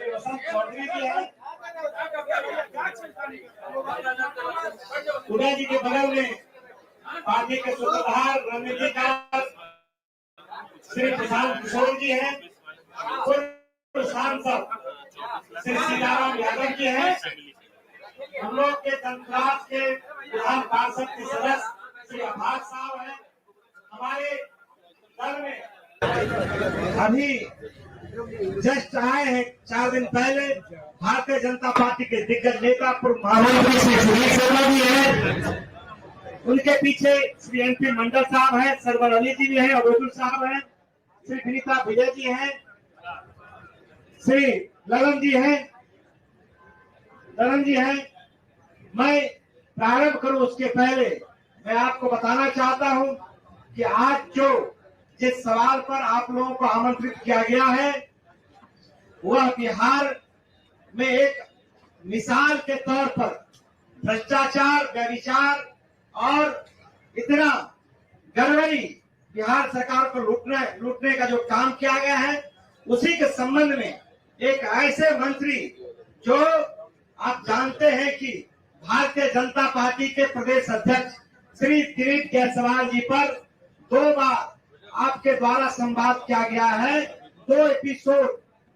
श्री वसंत चौधरी जी हैं। उदय जी के बगल में पार्टी के सूत्रधार रणनीतिकार श्री प्रशांत किशोर जी हैं। पूर्व सांसद श्री सीताराम यादव जी हैं। हम लोग के जनसुराज के विधान पार्षद के सदस्य श्री आभार साहब हैं। हमारे दल में अभी जस्ट आए हैं 4 दिन पहले भारतीय जनता पार्टी के दिग्गज नेता पूर्व महामंत्री श्री सुनील शर्मा जी हैं। उनके पीछे श्री एनपी मंडल साहब हैं, सरवर अली जी भी हैं, अबुल साहब हैं, श्री विनीता विजय जी हैं, श्री ललन जी हैं। मैं प्रारंभ करूं उसके पहले मैं आपको बताना चाहता हूं कि आज जिस सवाल पर आप लोगों को आमंत्रित किया गया है वह बिहार में एक मिसाल के तौर पर भ्रष्टाचार, व्यभिचार और इतना गड़बड़ी बिहार सरकार को लूटने का जो काम किया गया है उसी के संबंध में एक ऐसे मंत्री जो आप जानते हैं कि भारतीय जनता पार्टी के प्रदेश अध्यक्ष श्री दिलीप जायसवाल जी पर 2 बार आपके द्वारा संवाद किया गया है, 2 एपिसोड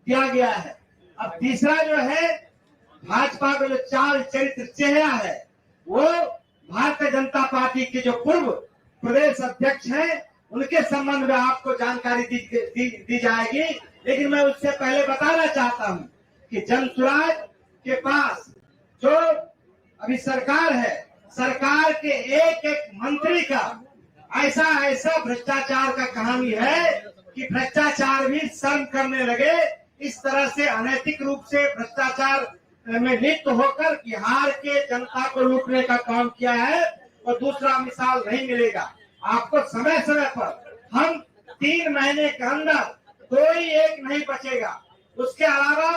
दिया गया है। अब तीसरा जो है भाजपा का जो चाल चरित्र चेहरा है वो भारतीय जनता पार्टी के जो पूर्व प्रदेश अध्यक्ष हैं उनके संबंध में आपको जानकारी दी जाएगी। लेकिन मैं उससे पहले बताना चाहता हूं कि जनसुराज के पास जो अभी सरकार है, सरकार के एक मंत्री का ऐसा भ्रष्टाचार का कहानी है कि भ्रष्टाचार भी शर्म करने लगे। इस तरह से अनैतिक रूप से भ्रष्टाचार में लिप्त होकर बिहार के जनता को लूटने का काम किया है और दूसरा मिसाल नहीं मिलेगा आपको। समय समय पर हम 3 महीने के अंदर कोई एक नहीं बचेगा। उसके अलावा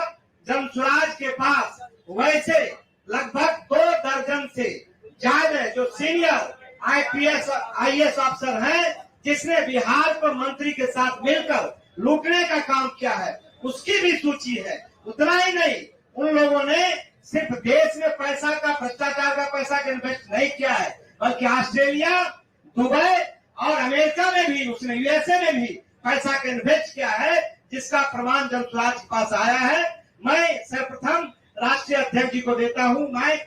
जनसुराज के पास वैसे लगभग 2 दर्जन से ज्यादा जो सीनियर IAS अफसर हैं जिसने बिहार को मंत्री के साथ मिलकर लूटने का काम किया है उसकी भी सूची है। उतना ही नहीं, उन लोगों ने सिर्फ देश में पैसा का, भ्रष्टाचार का पैसा का इन्वेस्ट नहीं किया है बल्कि ऑस्ट्रेलिया, दुबई और अमेरिका में भी, उसने USA में भी पैसा का इन्वेस्ट किया है जिसका प्रमाण जनसुराज के पास आया है। मैं सर्वप्रथम राष्ट्रीय अध्यक्ष जी को देता हूं, मैं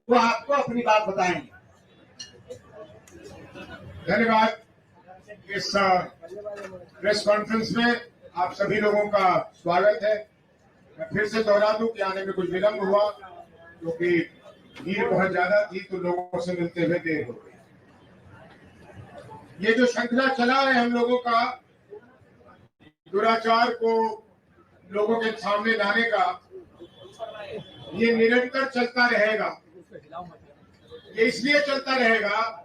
वो आपको अपनी बात बताएंगे। धन्यवाद। इस प्रेस कॉन्फ्रेंस में आप सभी लोगों का स्वागत है। मैं फिर से दोहरा दूं कि आने में कुछ विलंब हुआ क्योंकि भीड़ बहुत ज्यादा थी तो लोगों से मिलते हुए देर हो गई। ये जो श्रृंखला चला है हम लोगों का दुराचार को लोगों के सामने लाने का, ये निरंतर चलता रहेगा। ये इसलिए चलता रहेगा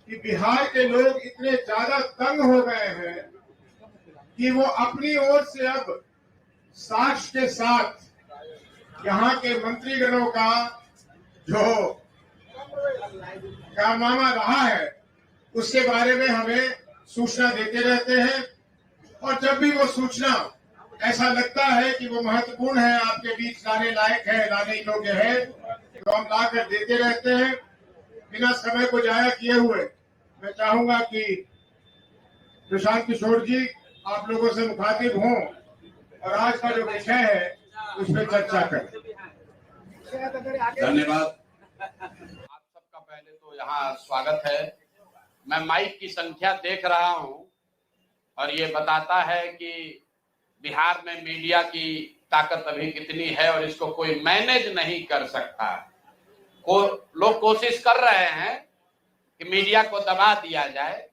कि बिहार के लोग इतने ज्यादा तंग हो गए हैं कि वो अपनी ओर से अब साक्ष्य के साथ यहाँ के मंत्रीगणों का जो कारनामा रहा है उसके बारे में हमें सूचना देते रहते हैं और जब भी वो सूचना ऐसा लगता है कि वो महत्वपूर्ण है, आपके बीच लाने लायक है, लाने योग्य है, तो हम ला कर देते रहते हैं। बिना समय को जाया किए हुए मैं चाहूंगा कि प्रशांत किशोर जी आप लोगों से मुखातिब हों और आज का जो विषय है उस पर चर्चा करें। धन्यवाद। आप सबका पहले तो यहाँ स्वागत है। मैं माइक की संख्या देख रहा हूँ और ये बताता है कि बिहार में मीडिया की ताकत अभी कितनी है और इसको कोई मैनेज नहीं कर सकता। लोग कोशिश कर रहे हैं कि मीडिया को दबा दिया जाए,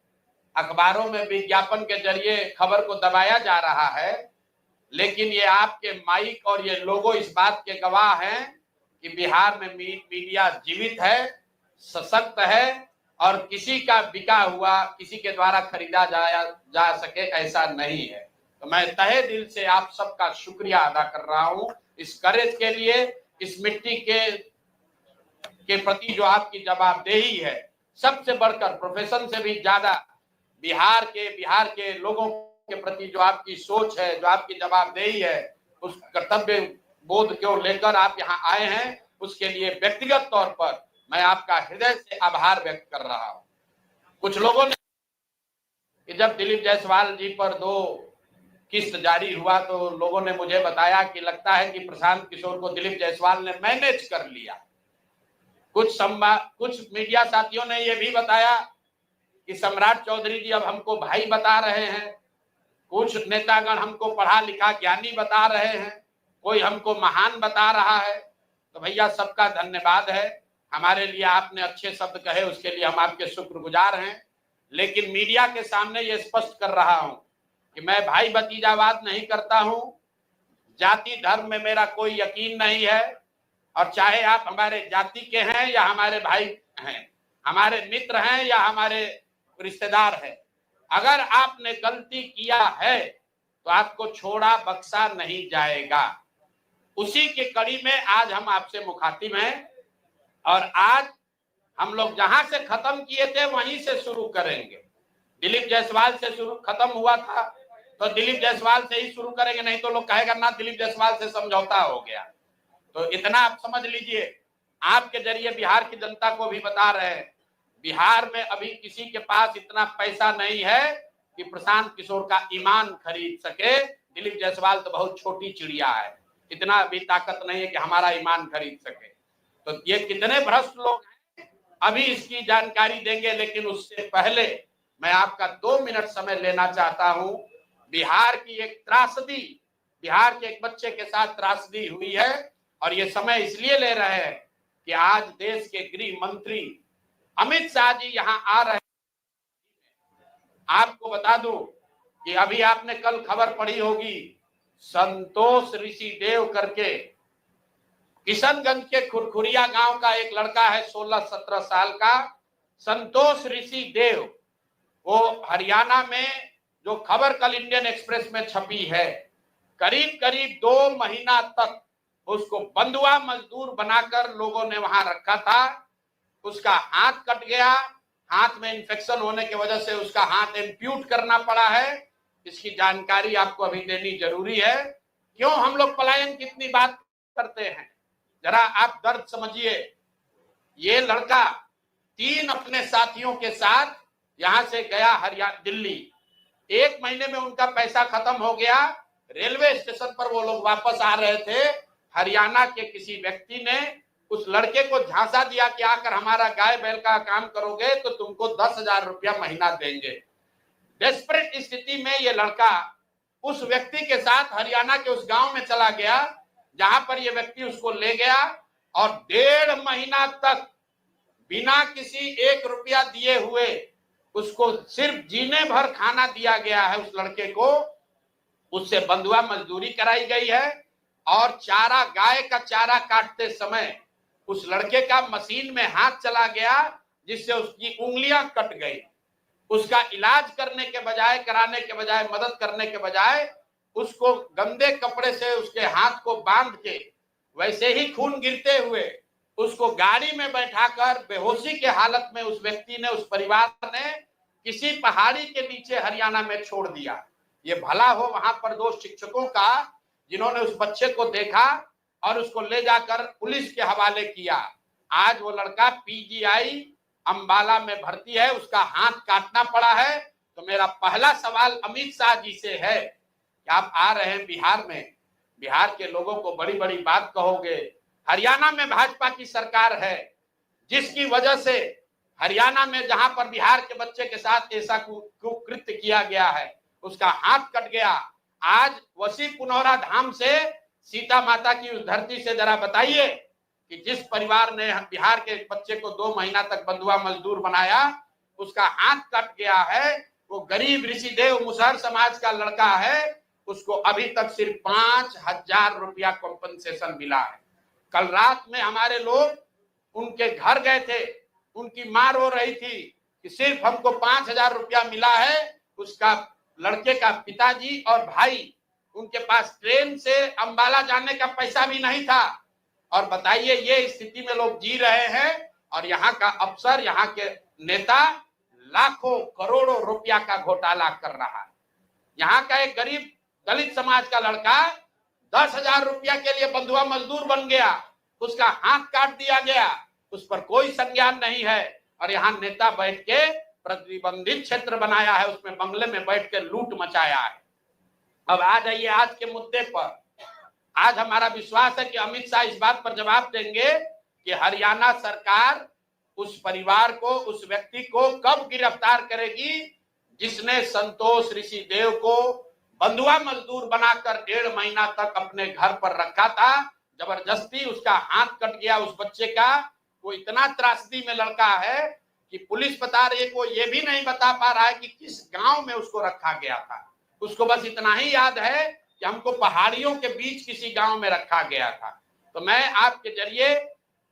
अखबारों में विज्ञापन के जरिए खबर को दबाया जा रहा है, लेकिन ये आपके माइक और ये लोगो इस बात के गवाह हैं कि बिहार में मीडिया जीवित है, सशक्त है और किसी का बिका हुआ, किसी के द्वारा खरीदा जा सके ऐसा नहीं है। तो मैं तहे दिल से आप सबका शुक्रिया अदा कर रहा हूं इस करेज के लिए, इस मिट्टी के प्रति जो आपकी जवाबदेही है। सबसे बढ़कर प्रोफेशन से भी ज्यादा बिहार के लोगों के प्रति जो आपकी सोच है, जो आपकी जवाबदेही है, उस कर्तव्य बोध को लेकर आप यहाँ आए हैं, उसके लिए व्यक्तिगत तौर पर मैं आपका हृदय से आभार व्यक्त कर रहा हूं। कुछ लोगों ने कि जब दिलीप जायसवाल जी पर 2 किस्त जारी हुआ तो लोगों ने मुझे बताया कि लगता है कि प्रशांत किशोर को दिलीप जायसवाल ने मैनेज कर लिया। कुछ मीडिया साथियों ने यह भी बताया कि सम्राट चौधरी जी अब हमको भाई बता रहे हैं, कुछ नेतागण हमको पढ़ा लिखा ज्ञानी बता रहे हैं, कोई हमको महान बता रहा है। तो भैया सबका धन्यवाद है, हमारे लिए आपने अच्छे शब्द कहे, उसके लिए हम आपके शुक्रगुजार हैं। लेकिन मीडिया के सामने ये स्पष्ट कर रहा हूं कि मैं भाई भतीजावाद नहीं करता हूं, जाति धर्म में मेरा कोई यकीन नहीं है, और चाहे आप हमारे जाति के हैं या हमारे भाई हैं, हमारे मित्र हैं या हमारे रिश्तेदार हैं, अगर आपने गलती किया है तो आपको छोड़ा बख्शा नहीं जाएगा। उसी के कड़ी में आज हम आपसे मुखातिब हैं, और आज हम लोग जहां से खत्म किए थे वहीं से शुरू करेंगे। दिलीप जायसवाल से शुरू खत्म हुआ था तो दिलीप जायसवाल से ही शुरू करेंगे, नहीं तो लोग कहेगा ना दिलीप जायसवाल से समझौता हो गया। तो इतना आप समझ लीजिए, आपके जरिए बिहार की जनता को भी बता रहे हैं, बिहार में अभी किसी के पास इतना पैसा नहीं है कि प्रशांत किशोर का ईमान खरीद सके। दिलीप जायसवाल तो बहुत छोटी चिड़िया है, इतना अभी ताकत नहीं है कि हमारा ईमान खरीद सके। तो ये कितने भ्रष्ट लोग हैं, अभी इसकी जानकारी देंगे। लेकिन उससे पहले मैं आपका 2 मिनट समय लेना चाहता हूं। बिहार की एक त्रासदी, बिहार के एक बच्चे के साथ त्रासदी हुई है, और ये समय इसलिए ले रहे हैं कि आज देश के गृह मंत्री अमित शाह जी यहां आ रहे हैं। आपको बता दूं कि अभी आपने कल खबर पढ़ी होगी, संतोष ऋषिदेव करके किशनगंज के खुरखुरिया गांव का एक लड़का है, 16-17 साल का संतोष ऋषिदेव, वो हरियाणा में, जो खबर कल इंडियन एक्सप्रेस में छपी है, करीब करीब 2 महीना तक उसको बंधुआ मजदूर बनाकर लोगों ने वहां रखा था। उसका हाथ कट गया, हाथ में इन्फेक्शन होने की वजह से उसका हाथ एम्प्यूट करना पड़ा है। इसकी जानकारी आपको अभी देनी जरूरी है। क्यों हम लोग पलायन की इतनी बात करते हैं, जरा आप दर्द समझिए। ये लड़का 3 अपने साथियों के साथ यहां से गया हरियाणा दिल्ली, 1 महीने में उनका पैसा खत्म हो गया। रेलवे स्टेशन पर वो लोग वापस आ रहे थे, हरियाणा के किसी व्यक्ति ने उस लड़के को झांसा दिया कि आकर हमारा गाय बैल का काम करोगे तो तुमको 10,000 रुपया महीना देंगे। डेस्परेट स्थिति में ये लड़का उस व्यक्ति के साथ हरियाणा के उस गांव में चला गया जहां पर ये व्यक्ति उसको ले गया, और 1.5 महीना तक बिना किसी 1 रुपया दिए हुए उसको सिर्फ जीने भर खाना दिया गया है। उस लड़के को उससे बंधुआ मजदूरी कराई गई है, और चारा, गाय का चारा काटते समय उस लड़के का मशीन में हाथ चला गया जिससे उसकी उंगलियां कट गई। उसका इलाज करने के बजाय, कराने के बजाय, मदद करने के बजाय उसको गंदे कपड़े से उसके हाथ को बांध के, वैसे ही खून गिरते हुए उसको गाड़ी में बैठाकर बेहोशी के हालत में उस व्यक्ति ने, उस परिवार ने किसी पहाड़ी के नीचे हरियाणा में छोड़ दिया। ये भला हो वहां पर 2 शिक्षकों का जिन्होंने उस बच्चे को देखा और उसको ले जाकर पुलिस के हवाले किया। आज वो लड़का पीजीआई अंबाला में भर्ती है, उसका हाथ काटना पड़ा है। तो मेरा पहला सवाल अमित शाह जी से है कि आप आ रहे हैं बिहार में, बिहार के लोगों को बड़ी बड़ी बात कहोगे। हरियाणा में भाजपा की सरकार है, जिसकी वजह से हरियाणा में जहां पर बिहार के बच्चे के साथ ऐसा कुकृत्य किया गया है, उसका हाथ कट गया। आज वसी पुनौरा धाम से, सीता माता की उस धरती से जरा बताइए कि जिस परिवार ने बिहार के बच्चे को 2 महीना तक बंधुआ मजदूर बनाया, उसका हाथ कट गया है। वो गरीब ऋषिदेव मुसहर समाज का लड़का है, उसको अभी तक सिर्फ 5,000 रुपया कॉम्पनसेशन मिला है। कल रात में हमारे लोग उनके घर गए थे, उनकी मां रो रही थी कि सिर्फ हमको 5,000 रुपया मिला है। उसका लड़के का पिताजी और भाई, उनके पास ट्रेन से अंबाला जाने का पैसा भी नहीं था। और बताइए, ये स्थिति में लोग जी रहे हैं, और यहाँ का अफसर, यहाँ के नेता लाखों करोड़ों रुपया का घोटाला कर रहा है। यहाँ का एक गरीब दलित समाज का लड़का 10,000 रुपया के लिए बंधुआ मजदूर बन गया, उसका हाथ काट दिया गया, उस पर कोई संज्ञान नहीं है। और यहाँ नेता बैठ के प्रतिबंधित क्षेत्र बनाया है, उसमें बंगले में बैठ के लूट मचाया है। अब आ जाइए आज के मुद्दे पर। आज हमारा विश्वास है कि अमित शाह इस बात पर जवाब देंगे कि हरियाणा सरकार उस परिवार को, उस व्यक्ति को कब गिरफ्तार करेगी जिसने संतोष ऋषिदेव को बंधुआ मजदूर बनाकर 1.5 महीना तक अपने घर पर रखा था। जबरदस्ती उसका हाथ कट गया उस बच्चे का। वो इतना त्रासदी में लड़का है कि पुलिस बता रही है, वो ये भी नहीं बता पा रहा है कि किस गांव में उसको रखा गया था। उसको बस इतना ही याद है कि हमको पहाड़ियों के बीच किसी गांव में रखा गया था। तो मैं आपके जरिए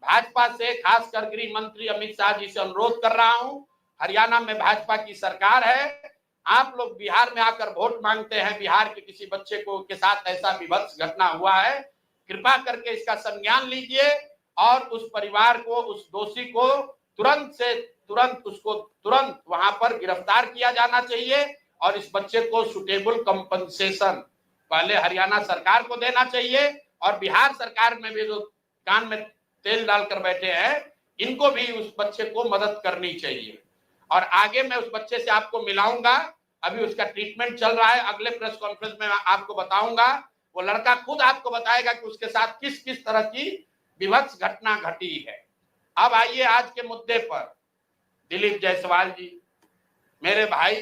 भाजपा से, खासकर गृह मंत्री अमित शाह जी से अनुरोध कर रहा हूं, हरियाणा में भाजपा की सरकार है, आप लोग बिहार में आकर वोट मांगते हैं, बिहार के किसी बच्चे को के साथ ऐसा विभत्स घटना हुआ है, कृपा करके इसका संज्ञान लीजिए और उस परिवार को, उस दोषी को तुरंत वहां पर गिरफ्तार किया जाना चाहिए और इस बच्चे को सुटेबल कंपनसेशन पहले हरियाणा सरकार को देना चाहिए और बिहार सरकार में भी जो कान में तेल डालकर बैठे हैं, इनको भी उस बच्चे को मदद करनी चाहिए। और आगे मैं उस बच्चे से आपको मिलाऊंगा, अभी उसका ट्रीटमेंट चल रहा है, अगले प्रेस कॉन्फ्रेंस में आपको बताऊंगा। वो लड़का खुद आपको बताएगा कि उसके साथ किस किस तरह की विभत्स घटना घटी है। अब आइए आज के मुद्दे पर। दिलीप जायसवाल जी, मेरे भाई,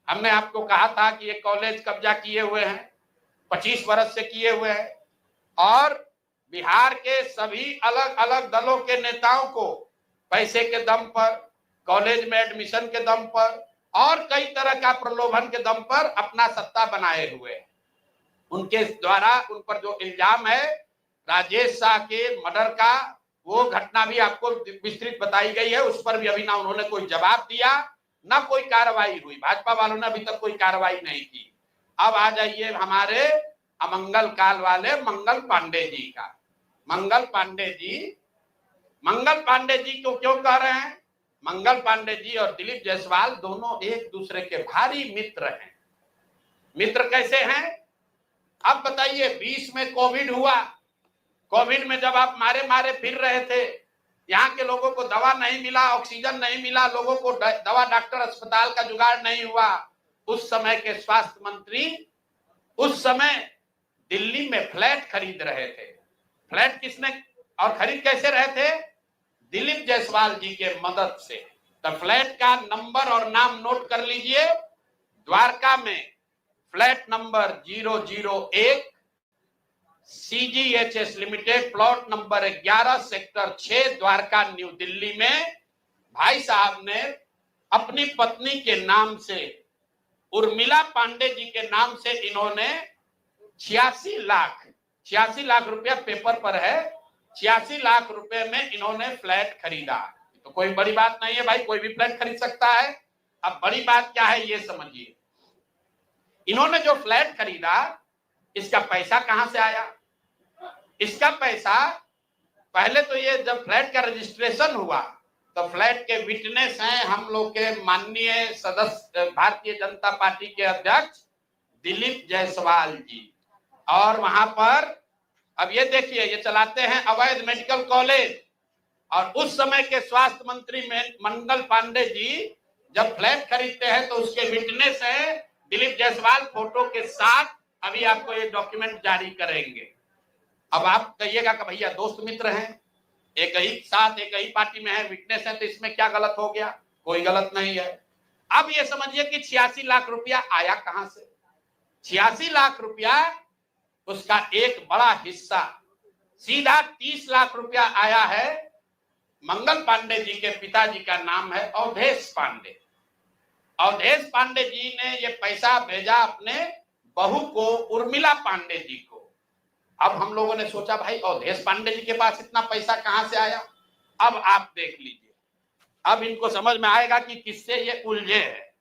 हमने आपको कहा था कि ये कॉलेज कब्जा किए हुए हैं, 25 वर्ष से किए हुए हैं और बिहार के सभी अलग अलग दलों के नेताओं को पैसे के दम पर, कॉलेज में एडमिशन के दम पर और कई तरह का प्रलोभन के दम पर अपना सत्ता बनाए हुए हैं। उनके द्वारा उन पर जो इल्जाम है राजेश शाह के मर्डर का, वो घटना भी आपको विस्तृत बताई गई है, उस पर भी अभी ना उन्होंने कोई जवाब दिया, ना कोई कार्रवाई हुई। भाजपा वालों ने अभी तक कोई कार्रवाई नहीं की। अब आ जाइए हमारे अमंगल काल वाले मंगल पांडे जी का। मंगल पांडे जी को क्यों कह रहे हैं? मंगल पांडे जी और दिलीप जायसवाल दोनों एक दूसरे के भारी मित्र हैं। मित्र कैसे हैं? अब बताइए, 20 में कोविड हुआ, कोविड में जब आप मारे फिर रहे थे, यहाँ के लोगों को दवा नहीं मिला, ऑक्सीजन नहीं मिला, लोगों को दवा, डॉक्टर, अस्पताल का जुगाड़ नहीं हुआ, उस समय के स्वास्थ्य मंत्री उस समय दिल्ली में फ्लैट खरीद रहे थे। फ्लैट किसने और खरीद कैसे रहे थे? दिलीप जायसवाल जी के मदद से। तो फ्लैट का नंबर और नाम नोट कर लीजिए। द्वारका में flat number 001 CGHS limited, plot number 11, sector 6, Dwarka, new Delhi में भाई साहब ने अपनी पत्नी के नाम से, उर्मिला पांडे जी के नाम से, इन्होंने 86 लाख रुपया पेपर पर है, 86 लाख रुपए में इन्होंने फ्लैट खरीदा। तो कोई बड़ी बात नहीं है भाई, कोई भी फ्लैट खरीद सकता है। अब बड़ी बात क्या है ये समझिए। इन्होंने जो फ्लैट खरीदा, इसका पैसा कहां से आया? इसका पैसा पहले तो ये जब फ्लैट का रजिस्ट्रेशन हुआ तो फ्लैट के विटनेस हैं हम लोग के माननीय सदस्य, भारतीय जनता पार्टी के अध्यक्ष दिलीप जायसवाल जी। और वहां पर अब ये देखिए, ये चलाते हैं अवैध मेडिकल कॉलेज। और उस समय के स्वास्थ्य मंत्री मंगल पांडे जी जब फ्लैट खरीदते हैं तो उसके विटनेस है दिलीप जायसवाल फोटो के साथ। अभी आपको ये डॉक्यूमेंट जारी करेंगे। अब आप कहिएगा कि भैया दोस्त मित्र हैं, एक ही साथ एक ही पार्टी में है, विटनेस है, तो इसमें क्या गलत हो गया? कोई गलत नहीं है। अब ये समझिए कि 86 लाख रुपया आया कहां से? 86 लाख रुपया, उसका एक बड़ा हिस्सा सीधा 30 लाख रुपया आया है। मंगल पांडे जी के पिताजी का नाम है अवधेश पांडे। अवधेश पांडे जी ने ये पैसा भेजा अपने बहू को, उर्मिला पांडे जी को। अब हम लोगों ने सोचा भाई अवधेश पांडे जी के पास इतना पैसा कहां से आया? अब आप देख लीजिए, अब इनको समझ में आएगा कि किससे ये उलझे हैं।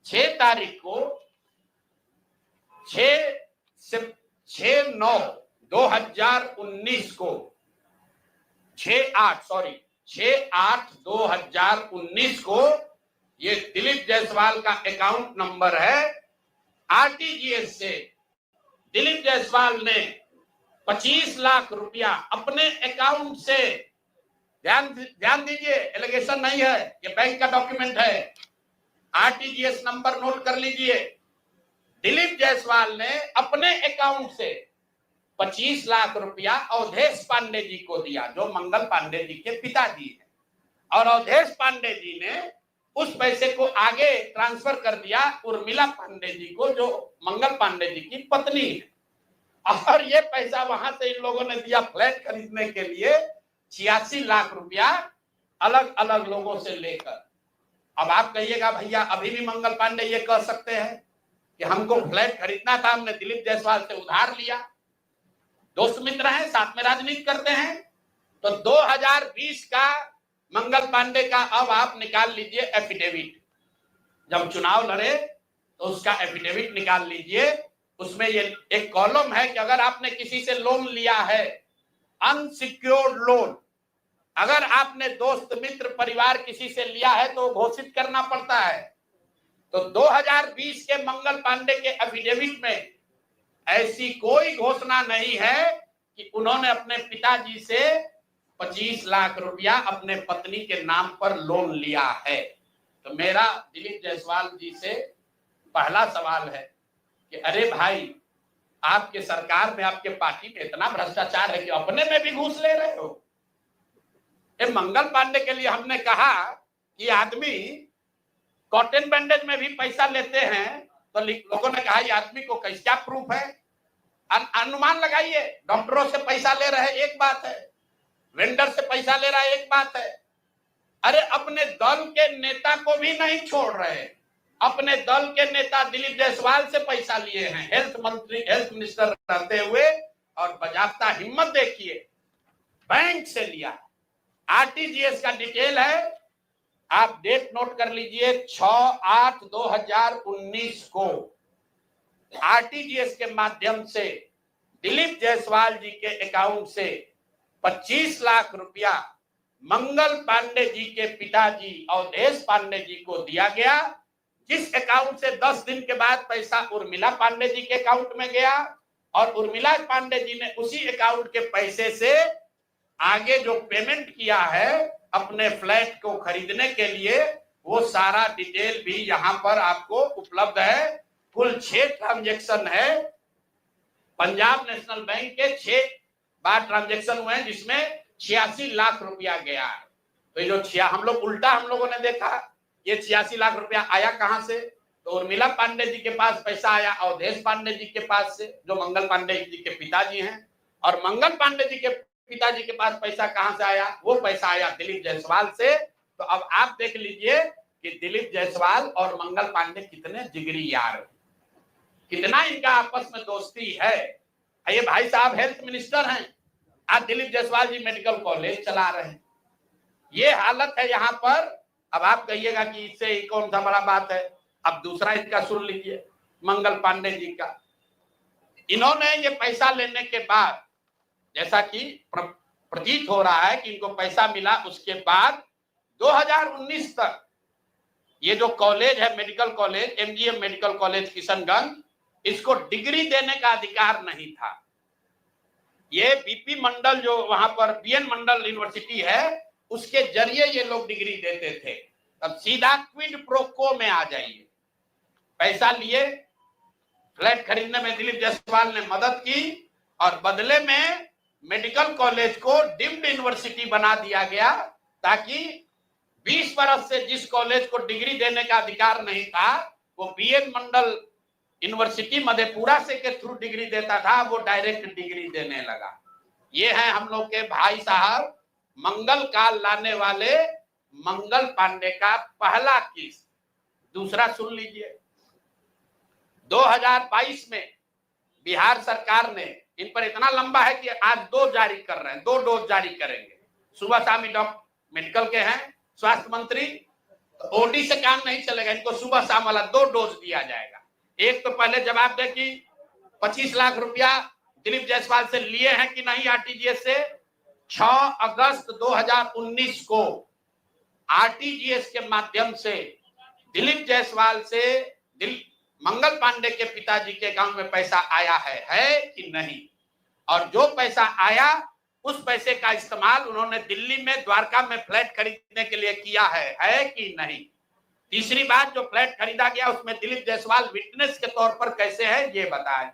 6 तारीख को 6/9/2019 को 6/8/2019 को ये दिलीप जायसवाल का अकाउंट नंबर है, RTGS से दिलीप जायसवाल ने 25 लाख रुपया अपने अकाउंट से, ध्यान दीजिए, एलिगेशन नहीं है, ये बैंक का डॉक्यूमेंट है, आरटीजीएस नंबर नोट कर लीजिए। दिलीप जायसवाल ने अपने अकाउंट से 25 लाख रुपया अवधेश पांडे जी को दिया, जो मंगल पांडे जी के पिताजी हैं, और अवधेश पांडे जी ने उस पैसे को आगे ट्रांसफर कर दिया उर्मिला पांडे जी को, जो मंगल पांडे जी की पत्नी है। और ये पैसा वहां से इन लोगों ने दिया फ्लैट खरीदने के लिए 86 लाख रुपया अलग अलग लोगों से लेकर। अब आप कहिएगा भैया अभी भी मंगल पांडे ये कह सकते हैं कि हमको फ्लैट खरीदना था, हमने दिलीप जायसवाल से उधार लिया। दोस्त मित्र हैं, साथ में राजनीति करते हैं। तो 2020 का मंगल पांडे का अब आप निकाल लीजिए एफिडेविट, जब चुनाव लड़े तो उसका एफिडेविट निकाल लीजिए। उसमें ये एक कॉलम है कि अगर आपने किसी से लोन लिया है, अनसिक्योर्ड लोन, अगर आपने दोस्त मित्र परिवार किसी से लिया है तो घोषित करना पड़ता है। तो 2020 के मंगल पांडे के एफिडेविट में ऐसी कोई घोषणा नहीं है कि उन्होंने अपने पिताजी से 25 लाख रुपया अपने पत्नी के नाम पर लोन लिया है। तो मेरा दिलीप जायसवाल जी से पहला सवाल है कि अरे भाई, आपके सरकार में, आपके पार्टी में इतना भ्रष्टाचार है कि अपने में भी घूस ले रहे हो। ये मंगल पांडे के लिए हमने कहा कि आदमी कॉटन बैंडेज में भी पैसा लेते हैं, तो लोगों ने कहा ये आदमी को क्या प्रूफ है, अनुमान लगाइए। डॉक्टरों से पैसा ले रहे एक बात है, वेंडर से पैसा ले रहा है एक बात है, अरे अपने दल के नेता को भी नहीं छोड़ रहे। अपने दल के नेता दिलीप जायसवाल से पैसा लिए हैं, हेल्थ मंत्री, हेल्थ मिनिस्टर रहते हुए, और बजाबता हिम्मत देखिए, बैंक से लिया। आरटीजीएस का डिटेल है, आप डेट नोट कर लीजिए, 6/8/2019 को आरटीजीएस के माध्यम से दिलीप जायसवाल जी के अकाउंट से 25 लाख रुपया मंगल पांडे जी के पिताजी अवधेश पांडे जी को दिया गया, जिस अकाउंट से 10 दिन के बाद पैसा उर्मिला पांडे जी के अकाउंट में गया, और उर्मिला पांडे जी ने उसी अकाउंट के पैसे से आगे जो पेमेंट किया है अपने फ्लैट को खरीदने के लिए, वो सारा डिटेल भी यहां पर आपको उपलब्ध है। कुल 6 ट्रांजैक्शन है, पंजाब नेशनल बैंक के 6 बार ट्रांजैक्शन हुए हैं, जिसमें 86 लाख रुपया गया है। तो ये जो हम लोगों ने देखा, ये 86 लाख रुपया आया कहां से? तो उर्मिला पांडे जी के पास पैसा आया अवधेश पांडे जी के पास से, जो मंगल पांडे जी के पिताजी हैं, और मंगल पांडे जी के पिताजी के पास पैसा कहां से आया? वो पैसा आया दिलीप जायसवाल से। तो अब आप देख लीजिए कि दिलीप जायसवाल और मंगल पांडे कितने जिगरी यार, कितना इनका आपस में दोस्ती है। ये भाई साहब हेल्थ मिनिस्टर हैं, आज दिलीप जायसवाल जी मेडिकल कॉलेज चला रहे हैं। ये हालत है यहाँ पर। अब आप कहिएगा कि इससे कौन सा बड़ा बात है। अब दूसरा इसका सुन लीजिए, मंगल पांडे जी का। इन्होंने ये पैसा लेने के बाद, जैसा कि प्रतीत हो रहा है कि इनको पैसा मिला, उसके बाद 2019 तक ये जो कॉलेज है, medical college, MGM medical college Kishanganj, इसको डिग्री देने का अधिकार नहीं था। ये बीपी मंडल, जो वहां पर बीएन मंडल यूनिवर्सिटी है, उसके जरिए ये लोग डिग्री देते थे। तब सीधा क्विड प्रो को में आ जाइए, पैसा लिए, फ्लैट खरीदने में दिलीप जायसवाल ने मदद की, और बदले में मेडिकल कॉलेज को डीम्ड यूनिवर्सिटी बना दिया गया, ताकि 20 बरस से जिस कॉलेज को डिग्री देने का अधिकार नहीं था, वो बीएन मंडल यूनिवर्सिटी मधेपुरा से के थ्रू डिग्री देता था, वो डायरेक्ट डिग्री देने लगा। ये है हम लोग के भाई साहब मंगल काल लाने वाले मंगल पांडे का पहला केस। दूसरा सुन लीजिए, 2022 में बिहार सरकार ने, इन पर इतना लंबा है कि आज 2 जारी कर रहे हैं, 2 डोज जारी करेंगे। सुबह शाम मेडिकल के हैं स्वास्थ्य मंत्री, ओडी से काम नहीं चलेगा, इनको सुबह शाम वाला 2 डोज दिया जाएगा। एक तो पहले जवाब दे कि 25 लाख रुपया दिलीप जायसवाल से लिए हैं कि नहीं आरटीजीएस से। 6 अगस्त 2019 को आरटीजीएस के माध्यम से दिलीप जायसवाल से मंगल पांडे के पिताजी के अकाउंट में पैसा आया है कि नहीं, और जो पैसा आया उस पैसे का इस्तेमाल उन्होंने दिल्ली में द्वारका में फ्लैट खरीदने के लिए किया है कि नहीं। तीसरी बात, जो फ्लैट खरीदा गया उसमें दिलीप जायसवाल विटनेस के तौर पर कैसे है ये बताएं।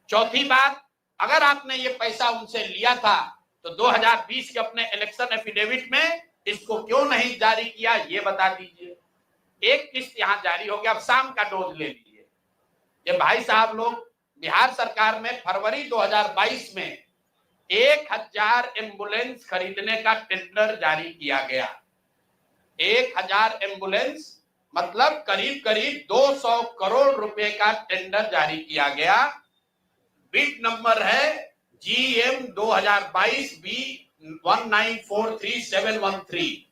चौथी बात, अगर आपने ये पैसा उनसे लिया था तो 2020 के अपने इलेक्शन एफिडेविट में इसको क्यों नहीं जारी किया ये बता दीजिए। एक किस्त यहाँ जारी हो गया, अब शाम का डोज ले लीजिए। ये भाई साहब लोग, बिहार सरकार में फरवरी 2022 में 1000 एम्बुलेंस खरीदने का टेंडर जारी किया गया। 1000 एम्बुलेंस मतलब करीब करीब 200 करोड़ रुपए का टेंडर जारी किया गया। बिड नंबर है GM 2022 B 1943713।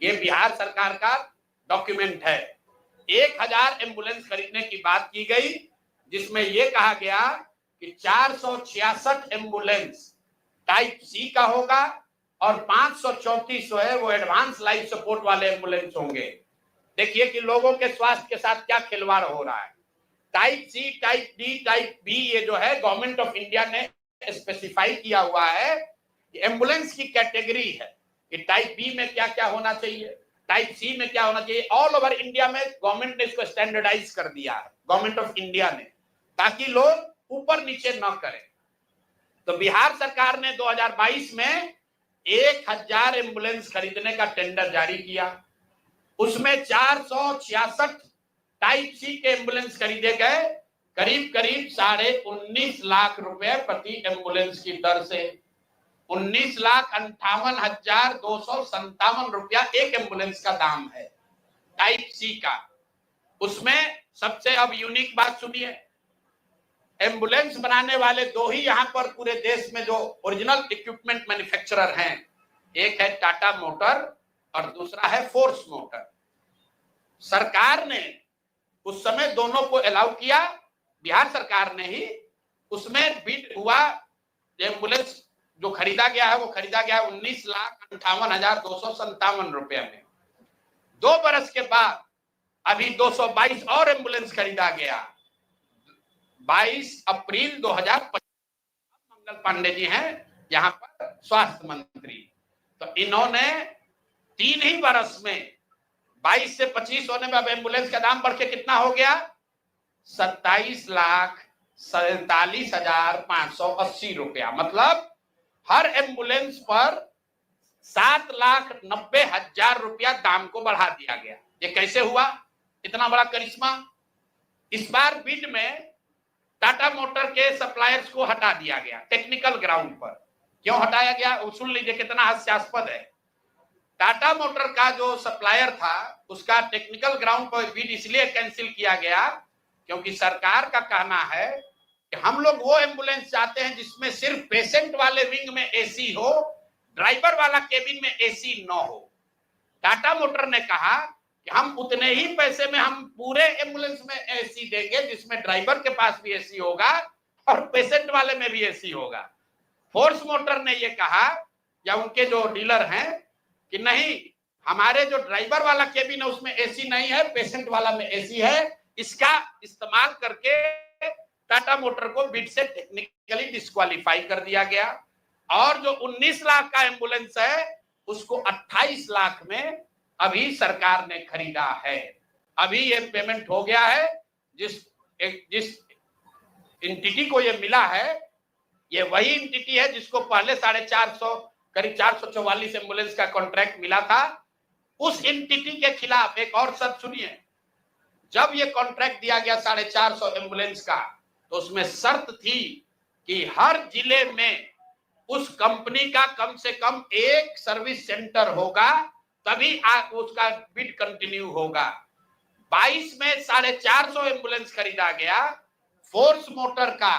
ये बिहार सरकार का डॉक्यूमेंट है। 1000 एम्बुलेंस खरीदने की बात की गई, जिसमें यह कहा गया कि 466 एम्बुलेंस टाइप सी का होगा और 534 जो है वो एडवांस लाइफ सपोर्ट वाले एम्बुलेंस होंगे। देखिए कि लोगों के स्वास्थ्य के साथ क्या खिलवाड़ हो रहा है। Type C, type D, type B, ये जो है गवर्नमेंट ऑफ इंडिया ने स्पेसिफाई किया हुआ है कि एम्बुलेंस की कैटेगरी है कि टाइप बी में क्या क्या होना चाहिए, टाइप सी में क्या होना चाहिए। ऑल ओवर इंडिया में गवर्नमेंट ने इसको स्टैंडर्डाइज कर दिया है, गवर्नमेंट ऑफ इंडिया ने, ताकि लोग ऊपर नीचे न करें। तो बिहार सरकार ने 2022 में 1000 एम्बुलेंस खरीदने का टेंडर जारी किया। उसमें 466 टाइप सी के एम्बुलेंस खरीदे गए, करीब करीब 19.5 लाख रुपए प्रति एम्बुलेंस की दर से। 19,58,257 रुपया एक एम्बुलेंस का दाम है टाइप सी का। उसमें सबसे अब यूनिक बात सुनिए, एम्बुलेंस बनाने वाले दो ही यहां पर पूरे देश में जो ओरिजिनल इक्विपमेंट मैन्युफैक्चरर हैं, एक है टाटा मोटर और दूसरा है फोर्स मोटर। सरकार ने उस समय दोनों को अलाउ किया, बिहार सरकार ने ही। उसमें बिड हुआ, एम्बुलेंस जो खरीदा गया है वो खरीदा गया 19,58,257 रुपए में। 2 बरस के बाद अभी 222 और एम्बुलेंस खरीदा गया। 22 अप्रैल 2025 मंगल पांडे जी हैं यहाँ पर स्वास्थ्य मंत्री, तो इन्होंने 3 ही बरस में 22 से 25 होने में अब एम्बुलेंस का दाम बढ़ के कितना हो गया, 27,47,580 रुपया। मतलब हर एम्बुलेंस पर 7,90,000 रुपया दाम को बढ़ा दिया गया। ये कैसे हुआ, इतना बड़ा करिश्मा। इस बार बिड में टाटा मोटर के सप्लायर्स को हटा दिया गया टेक्निकल ग्राउंड पर। क्यों हटाया गया सुन लीजिए, कितना हास्यास्पद है। टाटा मोटर का जो सप्लायर था उसका टेक्निकल ग्राउंड पर बिड इसलिए कैंसिल किया गया क्योंकि सरकार का कहना है कि हम लोग वो एम्बुलेंस चाहते हैं जिसमें सिर्फ पेशेंट वाले विंग में एसी हो, ड्राइवर वाला केबिन में एसी न हो। टाटा मोटर ने कहा कि हम उतने ही पैसे में हम पूरे एम्बुलेंस में एसी देंगे जिसमें ड्राइवर के पास भी एसी होगा और पेशेंट वाले में भी एसी होगा। फोर्स मोटर ने ये कहा, या उनके जो डीलर हैं, कि नहीं, हमारे जो ड्राइवर वाला केबिन है उसमें एसी नहीं है, पेशेंट वाला में एसी है। इसका इस्तेमाल करके टाटा मोटर को बिड से टेक्निकली डिस्क्वालीफाई कर दिया गया और जो 19 लाख का एम्बुलेंस है उसको 28 लाख में अभी सरकार ने खरीदा है। अभी ये पेमेंट हो गया है। जिस एंटिटी को ये मिला है, ये वही एंटिटी है जिसको पहले 450 करीब 444 एम्बुलेंस का कॉन्ट्रैक्ट मिला था। उस एंटिटी के खिलाफ एक और शर्त सुनिए, जब ये कॉन्ट्रैक्ट दिया गया 450 एम्बुलेंस का, तो उसमें शर्त थी कि हर जिले में उस कंपनी का कम से कम एक सर्विस सेंटर होगा, तभी उसका बिड कंटिन्यू होगा। 22 में 450 एम्बुलेंस खरीदा गया। फोर्स मोटर का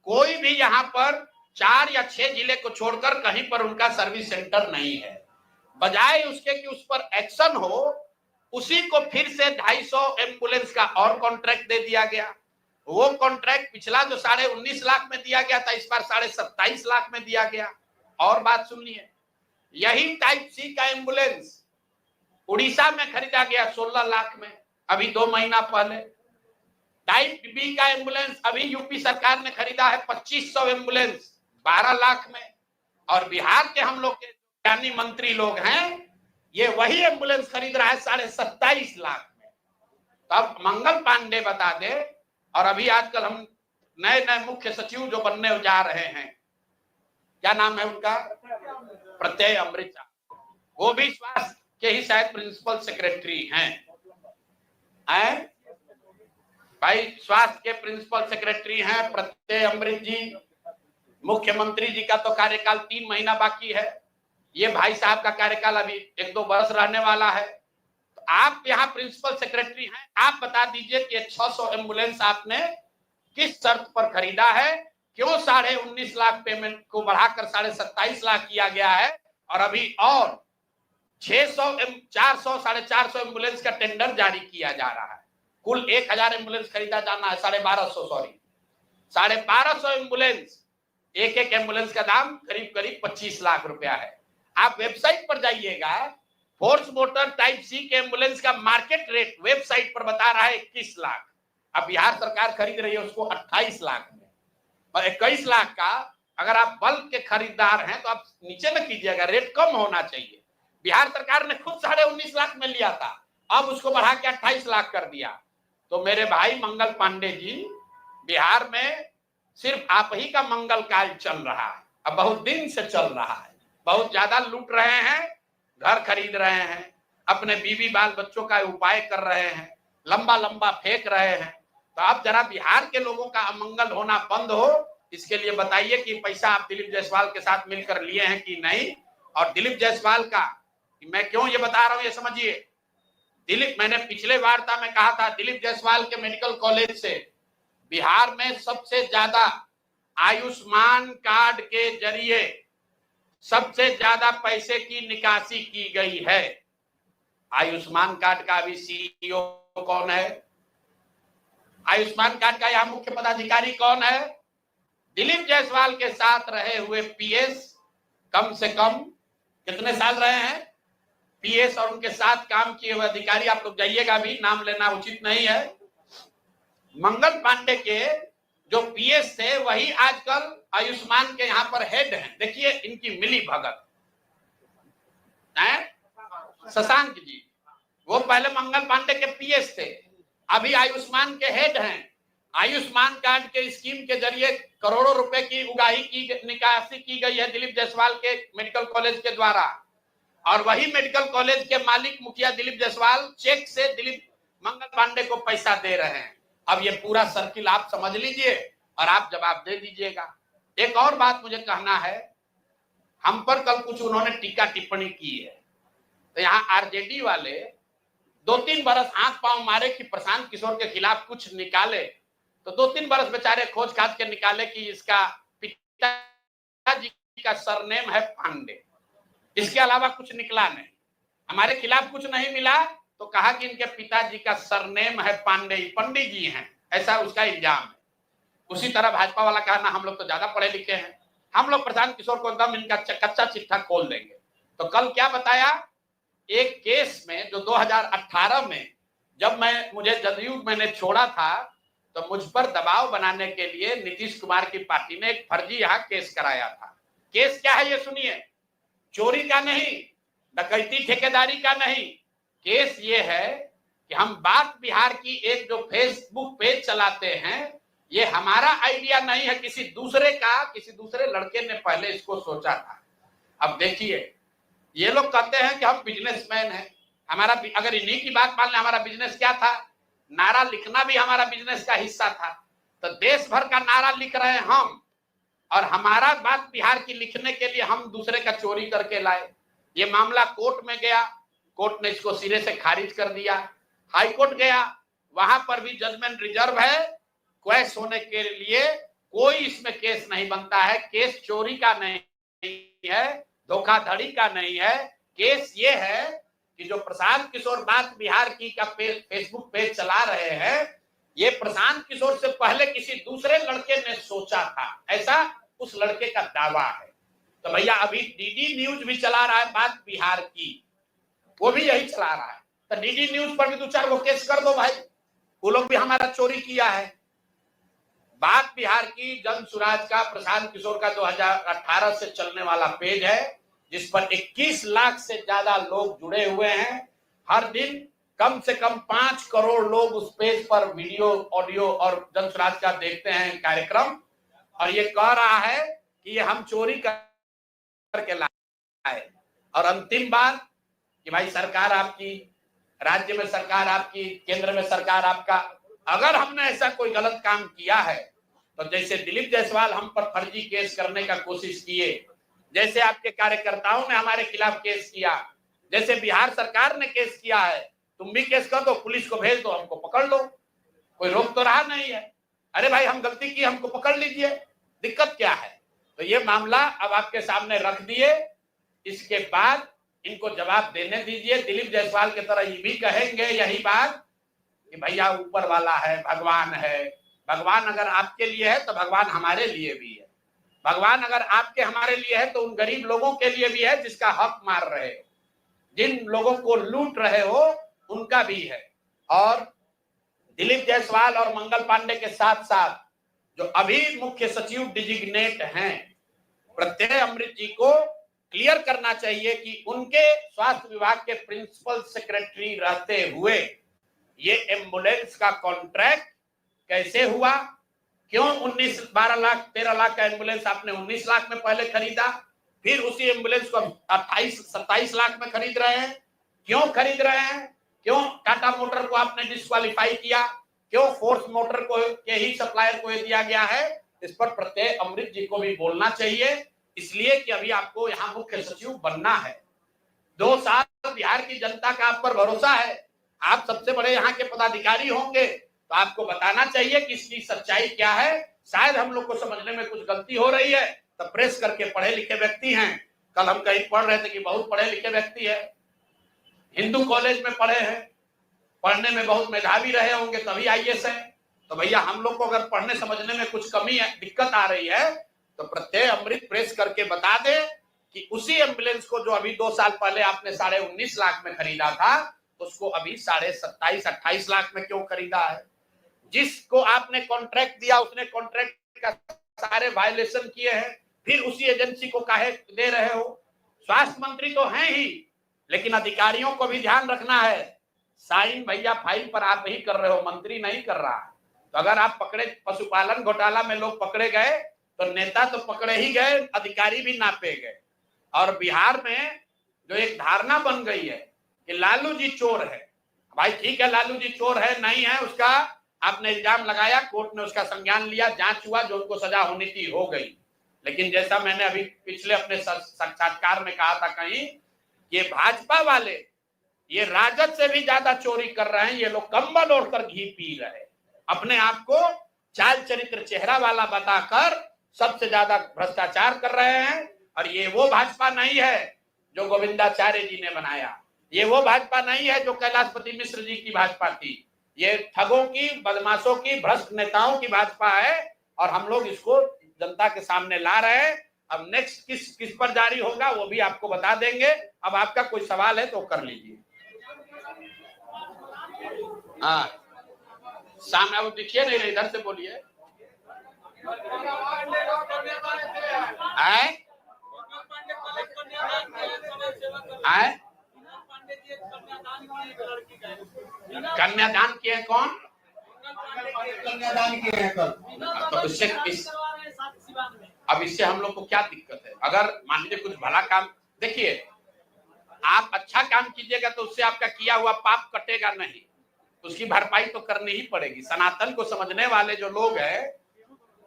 कोई भी यहाँ पर 4 या 6 जिले को छोड़कर कहीं पर उनका सर्विस सेंटर नहीं है। बजाय उसके कि उस पर एक्शन हो, उसी को फिर से 250 एम्बुलेंस का और कॉन्ट्रैक्ट दे दिया गया। वो कॉन्ट्रैक्ट पिछला जो 19.5 लाख में दिया गया था, इस बार 27.5 लाख में दिया गया। और बात सुनिए, यही टाइप सी का एम्बुलेंस उड़ीसा में खरीदा गया 16 लाख में, अभी 2 महीना पहले। टाइप बी का एम्बुलेंस अभी यूपी सरकार ने खरीदा है 2500 एम्बुलेंस 12 लाख में, और बिहार के हम लोग के ज्ञानी मंत्री लोग हैं, ये वही एम्बुलेंस खरीद रहा है 27.5 लाख में। तब मंगल पांडे बता दे। और अभी आजकल हम नए नए मुख्य सचिव जो बनने जा रहे हैं, क्या नाम है उनका, प्रत्यय अमृता, वो भी स्वास्थ्य के ही शायद प्रिंसिपल सेक्रेटरी हैं। भाई स्वास्थ्य के प्रिंसिपल सेक्रेटरी हैं प्रत्यय अमृत जी। मुख्यमंत्री जी का तो कार्यकाल 3 महीना बाकी है, ये भाई साहब का कार्यकाल अभी 1-2 वर्ष रहने वाला है। तो आप यहाँ प्रिंसिपल सेक्रेटरी हैं, आप बता दीजिए कि 600 एम्बुलेंस आपने किस शर्त पर खरीदा है, क्यों 19.5 लाख पेमेंट को बढ़ाकर 27.5 लाख किया गया है, और अभी और 600 400 450 एम्बुलेंस का टेंडर जारी किया जा रहा है। कुल 1000 एम्बुलेंस खरीदा जाना है, 1250 एम्बुलेंस, एक एम्बुलेंस का दाम करीब 25 लाख रुपया है। आप वेबसाइट पर जाइएगा, फोर्स मोटर टाइप सी के एम्बुलेंस का मार्केट रेट वेबसाइट पर बता रहा है 21 लाख। अब बिहार सरकार खरीद रही है उसको 28 लाख में, और 21 लाख का अगर आप बल्क के खरीदार हैं तो आप नीचे न कीजिएगा, रेट कम होना चाहिए। बिहार सरकार ने खुद 19.5 लाख में लिया था, अब उसको बढ़ा के 28 लाख कर दिया। तो मेरे भाई मंगल पांडे जी, बिहार में सिर्फ आप ही का मंगल काल चल रहा है, अब बहुत दिन से चल रहा है। बहुत ज्यादा लूट रहे हैं, घर खरीद रहे हैं, अपने बीवी बाल बच्चों का उपाय कर रहे हैं, लंबा लंबा फेंक रहे हैं। तो आप जरा बिहार के लोगों का अमंगल होना बंद हो, इसके लिए बताइए कि पैसा आप दिलीप जायसवाल के साथ मिलकर लिए हैं कि नहीं। और दिलीप जायसवाल का मैं क्यों ये बता रहा हूं ये समझिए। दिलीप, मैंने पिछले वार्ता में कहा था, दिलीप जायसवाल के मेडिकल कॉलेज से बिहार में सबसे ज्यादा आयुष्मान कार्ड के जरिए सबसे ज्यादा पैसे की निकासी की गई है। आयुष्मान कार्ड का अभी सीईओ कौन है, आयुष्मान कार्ड का यहाँ मुख्य पदाधिकारी कौन है? दिलीप जायसवाल के साथ रहे हुए पीएस, कम से कम कितने साल रहे हैं पीएस, और उनके साथ काम किए हुए अधिकारी, आप लोग जाइएगा, भी नाम लेना उचित नहीं है। मंगल पांडे के जो पीएस थे वही आजकल आयुष्मान के यहाँ पर हेड हैं। देखिए इनकी मिली भगत है। शशांक जी, वो पहले मंगल पांडे के पीएस थे, अभी आयुष्मान के हेड हैं। आयुष्मान कार्ड के स्कीम के जरिए करोड़ों रुपए की उगाही की निकासी की गई है दिलीप जायसवाल के मेडिकल कॉलेज के द्वारा, और वही मेडिकल कॉलेज के मालिक मुखिया दिलीप जायसवाल चेक से दिलीप मंगल पांडे को पैसा दे रहे हैं। अब ये पूरा सर्किल आप समझ लीजिए और आप जवाब दे दीजिएगा। एक और बात मुझे कहना है, हम पर कल कुछ उन्होंने टीका टिप्पणी की है, तो यहाँ आरजेडी वाले 2-3 बरस हाथ पांव मारे कि प्रशांत किशोर के खिलाफ कुछ निकाले, तो 2-3 बरस बेचारे खोज खाज के निकाले कि इसका पिताजी का सरनेम है पांडे, इसके अलावा कुछ निकला नहीं। हमारे खिलाफ कुछ नहीं मिला तो कहा कि इनके पिताजी का सरनेम है पांडे, पंडित जी हैं, ऐसा उसका इल्जाम है। उसी तरह भाजपा वाला कहा ना हम लोग तो ज्यादा पढ़े लिखे हैं, हम लोग प्रशांत किशोर को एकदम इनका कच्चा चिट्ठा खोल देंगे। तो कल क्या बताया, एक केस में जो 2018 में जब मुझे जदयू मैंने छोड़ा था, तो मुझ पर दबाव बनाने के लिए नीतीश कुमार की पार्टी ने एक फर्जी यहाँ केस कराया था। केस क्या है ये सुनिए, चोरी का नहीं, डकैती ठेकेदारी का नहीं, केस ये है कि हम बात बिहार की एक जो फेसबुक पेज चलाते हैं, ये हमारा आइडिया नहीं है, किसी दूसरे लड़के ने पहले इसको सोचा था। अब देखिए ये लोग कहते हैं कि हम बिजनेसमैन हैं, हमारा अगर इन्हीं की बात मान लें, हमारा बिजनेस क्या था, नारा लिखना भी हमारा बिजनेस का हिस्सा था। तो देश भर का नारा लिख रहे हैं हम, और हमारा बात बिहार की लिखने के लिए हम दूसरे का चोरी करके लाए। ये मामला कोर्ट में गया, कोर्ट ने इसको सिरे से खारिज कर दिया। हाई कोर्ट गया, वहां पर भी जजमेंट रिजर्व है, क्वेश होने के लिए कोई इसमें केस नहीं बनता है। केस चोरी का नहीं है, धोखाधड़ी का नहीं है, केस ये है कि जो प्रशांत किशोर बात बिहार की का फेसबुक पेज चला रहे हैं, ये प्रशांत किशोर से पहले किसी दूसरे लड़के ने सोचा था, ऐसा उस लड़के का दावा है। तो भैया अभी डीडी न्यूज भी चला रहा है बात बिहार की, वो भी यही चला रहा है, तो डीडी न्यूज पर भी 2-4 गो केस कर दो भाई। वो लोग भी हमारा चोरी किया है। बात बिहार की जन सुराज का प्रशांत किशोर का 2018 से चलने वाला पेज है, जिस पर 21 लाख से ज्यादा लोग जुड़े हुए हैं। हर दिन कम से कम 5 करोड़ लोग उस पेज पर वीडियो, ऑडियो और जन सुराज का देखते हैं कार्यक्रम, और ये कह रहा है कि ये हम चोरी करके लाए। और अंतिम बात कि भाई सरकार आपकी, राज्य में सरकार आपकी, केंद्र में सरकार आपका, अगर हमने ऐसा कोई गलत काम किया है तो जैसे दिलीप जायसवाल हम पर फर्जी केस करने का कोशिश किए, जैसे आपके कार्यकर्ताओं ने हमारे खिलाफ केस किया, जैसे बिहार सरकार ने केस किया है, तुम भी केस कर दो, पुलिस को भेज दो, हमको पकड़ लो, कोई रोक तो रहा नहीं है। अरे भाई हम गलती की, हमको पकड़ लीजिए, दिक्कत क्या है? तो ये मामला अब आपके सामने रख दिए, इसके बाद इनको जवाब देने दीजिए। दिलीप जायसवाल की तरह ये भी कहेंगे यही बात कि भैया ऊपर वाला है, भगवान है। भगवान अगर आपके लिए है तो भगवान हमारे लिए भी है। भगवान अगर आपके हमारे लिए है तो उन गरीब लोगों के लिए भी है जिसका हक मार रहे हो, जिन लोगों को लूट रहे हो उनका भी है। और दिलीप जायसवाल और मंगल पांडे के साथ साथ जो अभी मुख्य सचिव डिजिग्नेट हैं, प्रत्यय अमृत जी को क्लियर करना चाहिए कि उनके स्वास्थ्य विभाग के प्रिंसिपल सेक्रेटरी रहते हुए ये एम्बुलेंस का कॉन्ट्रैक्ट कैसे हुआ? क्यों 12 लाख 13 लाख का एम्बुलेंस आपने 19 लाख में पहले खरीदा, फिर उसी एम्बुलेंस को 28-27 लाख में खरीद रहे हैं? क्यों खरीद रहे हैं? क्यों टाटा मोटर को आपने डिस्क्वालीफाई किया? क्यों फोर्स मोटर को के ही सप्लायर को दिया गया है? इस पर प्रत्यय अमृत जी को भी बोलना चाहिए, इसलिए कि अभी आपको यहाँ मुख्य सचिव बनना है। 2 साल बिहार की जनता का आप पर भरोसा है, आप सबसे बड़े यहाँ के पदाधिकारी होंगे, तो आपको बताना चाहिए कि इसकी सच्चाई क्या है। शायद हम लोग को समझने में कुछ गलती हो रही है, तो प्रेस करके पढ़े लिखे व्यक्ति हैं। कल हम कहीं पढ़ रहे थे कि बहुत पढ़े लिखे व्यक्ति है, हिंदू कॉलेज में पढ़े हैं, पढ़ने में बहुत मेधावी रहे होंगे तभी IAS है। तो भैया हम लोग को अगर पढ़ने समझने में कुछ कमी है, दिक्कत आ रही है, तो प्रत्यय अमृत प्रेस करके बता दे कि उसी एम्बुलेंस को जो अभी 2 साल पहले आपने 19.5 लाख में खरीदा था, उसको अभी 27-28 लाख में क्यों खरीदा है? जिसको आपने कॉन्ट्रैक्ट दिया उसने कॉन्ट्रैक्ट का सारे वायलेशन किए हैं, फिर उसी एजेंसी को काहे दे रहे हो? स्वास्थ्य मंत्री तो हैं ही, लेकिन अधिकारियों को भी ध्यान रखना है। साइन भैया फाइल पर आप ही कर रहे हो, मंत्री नहीं कर रहा। तो अगर आप पकड़े, पशुपालन घोटाला में लोग पकड़े गए तो नेता तो पकड़े ही गए, अधिकारी भी नापे गए। और बिहार में जो एक धारणा बन गई है कि लालू जी चोर है। भाई ठीक है, लालू जी चोर है नहीं है, उसका आपने इल्जाम लगाया, कोर्ट ने उसका संज्ञान लिया, जांच हुआ, जो उनको सजा होनी थी हो गई। लेकिन जैसा मैंने अभी पिछले अपने साक्षात्कार में कहा था कहीं, ये भाजपा वाले ये राजद से भी ज्यादा चोरी कर रहे हैं। ये लोग कंबल ओढ़कर घी पी रहे, अपने आप को चाल चरित्र चेहरा वाला बताकर सबसे ज्यादा भ्रष्टाचार कर रहे हैं। और ये वो भाजपा नहीं है जो गोविंदाचार्य जी ने बनाया, ये वो भाजपा नहीं है जो कैलाशपति मिश्र जी की भाजपा थी। ये ठगों की, बदमाशों की, भ्रष्ट नेताओं की भाजपा है, और हम लोग इसको जनता के सामने ला रहे हैं। अब नेक्स्ट किस पर जारी होगा वो भी आपको बता देंगे। अब आपका कोई सवाल है तो कर लीजिए। हाँ, सामने वो दिखिए नहीं, इधर से बोलिए। आए आए कन्यादान किए कौन? कन्यादान किए हैं कल। तो अब इससे हम लोग को क्या दिक्कत है? अगर मान लीजिए कुछ भला काम, देखिए आप अच्छा काम कीजिएगा तो उससे आपका किया हुआ पाप कटेगा नहीं, उसकी भरपाई तो करनी ही पड़ेगी। सनातन को समझने वाले जो लोग हैं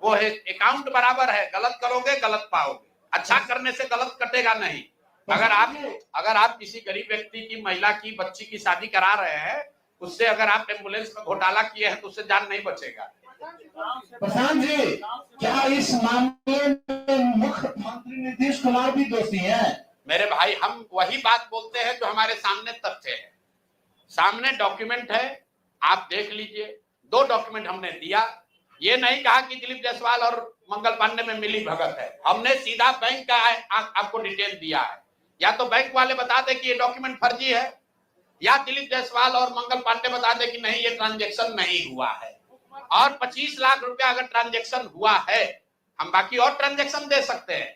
वो है अकाउंट बराबर है, गलत करोगे गलत पाओगे, अच्छा करने से गलत कटेगा नहीं। अगर आप किसी गरीब व्यक्ति की, महिला की, बच्ची की शादी करा रहे हैं, उससे अगर आप एम्बुलेंस में घोटाला किए हैं तो उससे जान नहीं बचेगा। प्रशांत जी, क्या इस मामले में मुख्यमंत्री नीतीश कुमार भी दोषी हैं? मेरे भाई, हम वही बात बोलते हैं जो हमारे सामने तथ्य है, सामने डॉक्यूमेंट है, आप देख लीजिए। 2 डॉक्यूमेंट हमने दिया, ये नहीं कहा कि दिलीप जायसवाल और मंगल पांडे में मिली भगत है। हमने सीधा बैंक का आपको डिटेल दिया है, या तो बैंक वाले बता दे कि ये डॉक्यूमेंट फर्जी है, या दिलीप जायसवाल और मंगल पांडे बता दे कि नहीं ये ट्रांजैक्शन नहीं हुआ है। और 25 लाख रुपया अगर ट्रांजैक्शन हुआ है, हम बाकी और ट्रांजैक्शन दे सकते हैं।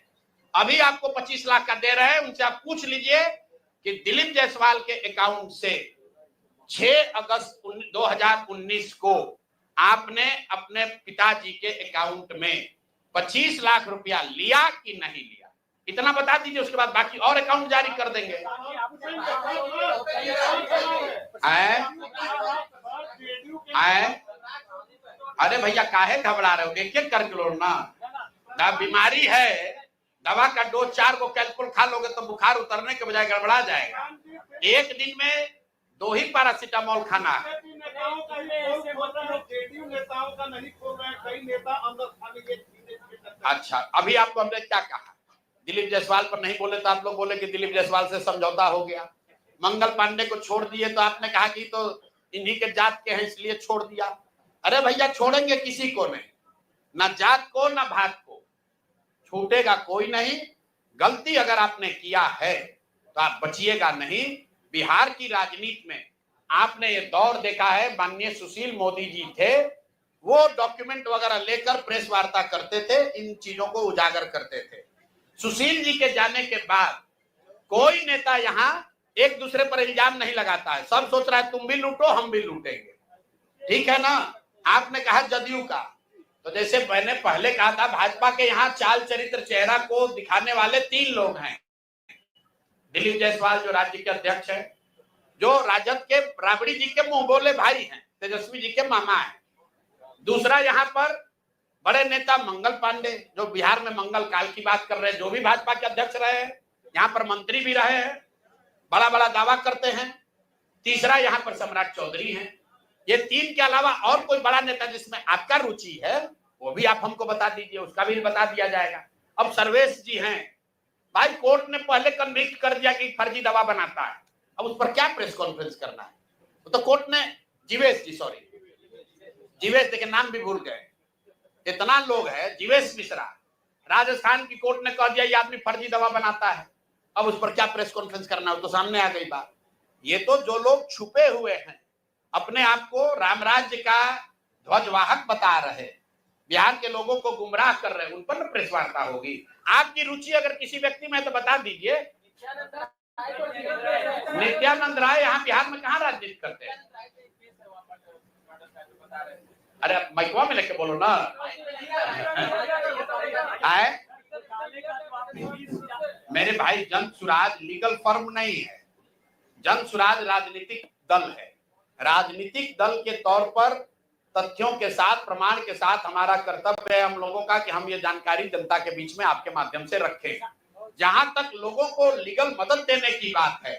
अभी आपको 25 लाख का दे रहे हैं, उनसे आप पूछ लीजिए कि दिलीप जायसवाल के अकाउंट से 6 अगस्त 2019 को आपने अपने पिताजी के अकाउंट में 25 लाख रुपया लिया कि नहीं लिया, इतना बता दीजिए। उसके बाद बाकी और अकाउंट जारी कर देंगे। अरे भैया काहे घबरा रहे हो, एक एक करके लो ना। बीमारी है, दवा का डोज 4 को कैलकुल खा लोगे तो बुखार उतरने के बजाय गड़बड़ा जाएगा। एक दिन में 2 ही पैरासीटामोल खाना है। अच्छा, अभी आपको हमने क्या कहा, दिलीप जायसवाल पर नहीं बोले तो आप लोग बोले कि दिलीप जायसवाल से समझौता हो गया। मंगल पांडे को छोड़ दिए तो आपने कहा कि तो इन्हीं के जात के हैं इसलिए छोड़ दिया। अरे भैया छोड़ेंगे किसी को नहीं, ना जात को ना भात को, छूटेगा कोई नहीं। गलती अगर आपने किया है तो आप बचिएगा नहीं। बिहार की राजनीति में आपने ये दौर देखा है, माननीय सुशील मोदी जी थे, वो डॉक्यूमेंट वगैरह लेकर प्रेस वार्ता करते थे, इन चीजों को उजागर करते थे। सुशील जी के जाने के बाद कोई नेता यहाँ एक दूसरे पर इल्जाम नहीं लगाता है। सब सोच रहा है तुम भी लूटो हम भी लूटेंगे, ठीक है ना। आपने कहा जदयू का, तो जैसे मैंने पहले कहा था, भाजपा के यहाँ चाल चरित्र चेहरा को दिखाने वाले 3 लोग हैं। दिलीप जायसवाल जो राज्य के अध्यक्ष है, जो राजद के राबड़ी जी के मुंह बोले भाई हैं, तेजस्वी जी के मामा हैं। दूसरा यहाँ पर बड़े नेता मंगल पांडे, जो बिहार में मंगल काल की बात कर रहे हैं, जो भी भाजपा के अध्यक्ष रहे हैं, यहाँ पर मंत्री भी रहे हैं, बड़ा बड़ा दावा करते हैं। तीसरा यहाँ पर सम्राट चौधरी हैं। ये 3 के अलावा और कोई बड़ा नेता जिसमें आपका रुचि है वो भी आप हमको बता दीजिए, उसका भी बता दिया जाएगा। अब सर्वेश जी हैं, भाई कोर्ट ने पहले कन्विक्ट कर दिया कि फर्जी दवा बनाता है, अब उस पर क्या प्रेस कॉन्फ्रेंस करना है। तो कोर्ट ने जीवेश देखिए नाम भी भूल गए, इतना लोग है, जीवेश मिश्रा, राजस्थान की कोर्ट ने कह दिया ये आदमी फर्जी दवा बनाता है, अब उस पर क्या प्रेस कॉन्फ्रेंस करना है, तो सामने आ गई बात। ये तो जो लोग छुपे हुए हैं, अपने आप को रामराज्य का ध्वजवाहक बता रहे, बिहार के लोगों को गुमराह कर रहे हैं, उन पर प्रेस वार्ता होगी। आपकी रुचि अगर किसी व्यक्ति में तो बता दीजिए। नित्यानंद राय यहाँ बिहार में कहाँ राजनीति करते हैं? अरे माइकवा में लेके बोलो ना। आए मेरे भाई, जन सुराज लीगल फर्म नहीं है, जन सुराज राजनीतिक दल है। राजनीतिक दल के तौर पर तथ्यों के साथ, प्रमाण के साथ हमारा कर्तव्य है हम लोगों का कि हम ये जानकारी जनता के बीच में आपके माध्यम से रखें। जहां तक लोगों को लीगल मदद देने की बात है,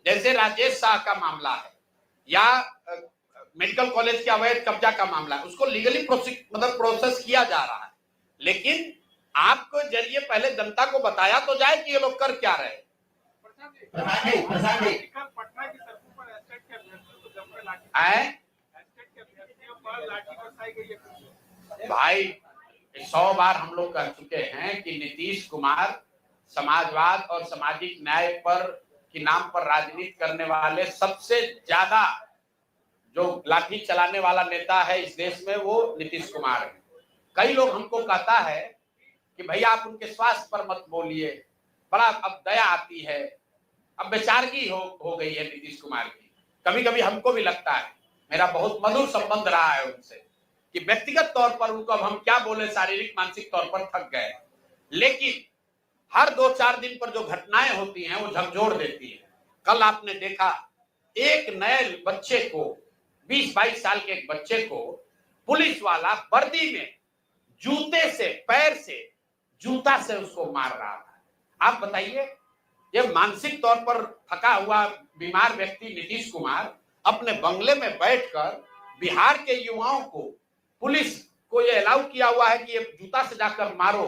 जैसे राजेश शाह का मामला है या मेडिकल कॉलेज के अवैध कब्जा का मामला है, उसको लीगली प्रोसेस किया जा रहा है। लेकिन आपको जरिए पहले जनता को बताया तो जाए कि ये लोग कर क्या रहे। भाई 100 बार हम लोग कह चुके हैं कि नीतीश कुमार समाजवाद और सामाजिक न्याय पर के नाम पर राजनीति करने वाले सबसे ज्यादा जो लाठी चलाने वाला नेता है इस देश में, वो नीतीश कुमार है। कई लोग हमको कहता है कि भैया आप उनके स्वास्थ्य पर मत बोलिए, बड़ा अब दया आती है, अब बेचारगी हो गई है नीतीश कुमार की। कभी कभी हमको भी लगता है, मेरा बहुत मधुर संबंध रहा है उनसे, कि व्यक्तिगत तौर पर उनको अब हम क्या बोले, शारीरिक मानसिक तौर पर थक गए। लेकिन हर 2-4 दिन पर जो घटनाएं होती हैं वो झकझोर देती है। कल आपने देखा एक नए बच्चे को, 20-22 साल के एक बच्चे को पुलिस वाला वर्दी में जूते से, पैर से, जूता से उसको मार रहा था। आप बताइए, ये मानसिक तौर पर थका हुआ बीमार व्यक्ति नीतीश कुमार अपने बंगले में बैठकर बिहार के युवाओं को, पुलिस को ये अलाउ किया हुआ है कि ये जूता से जाकर मारो,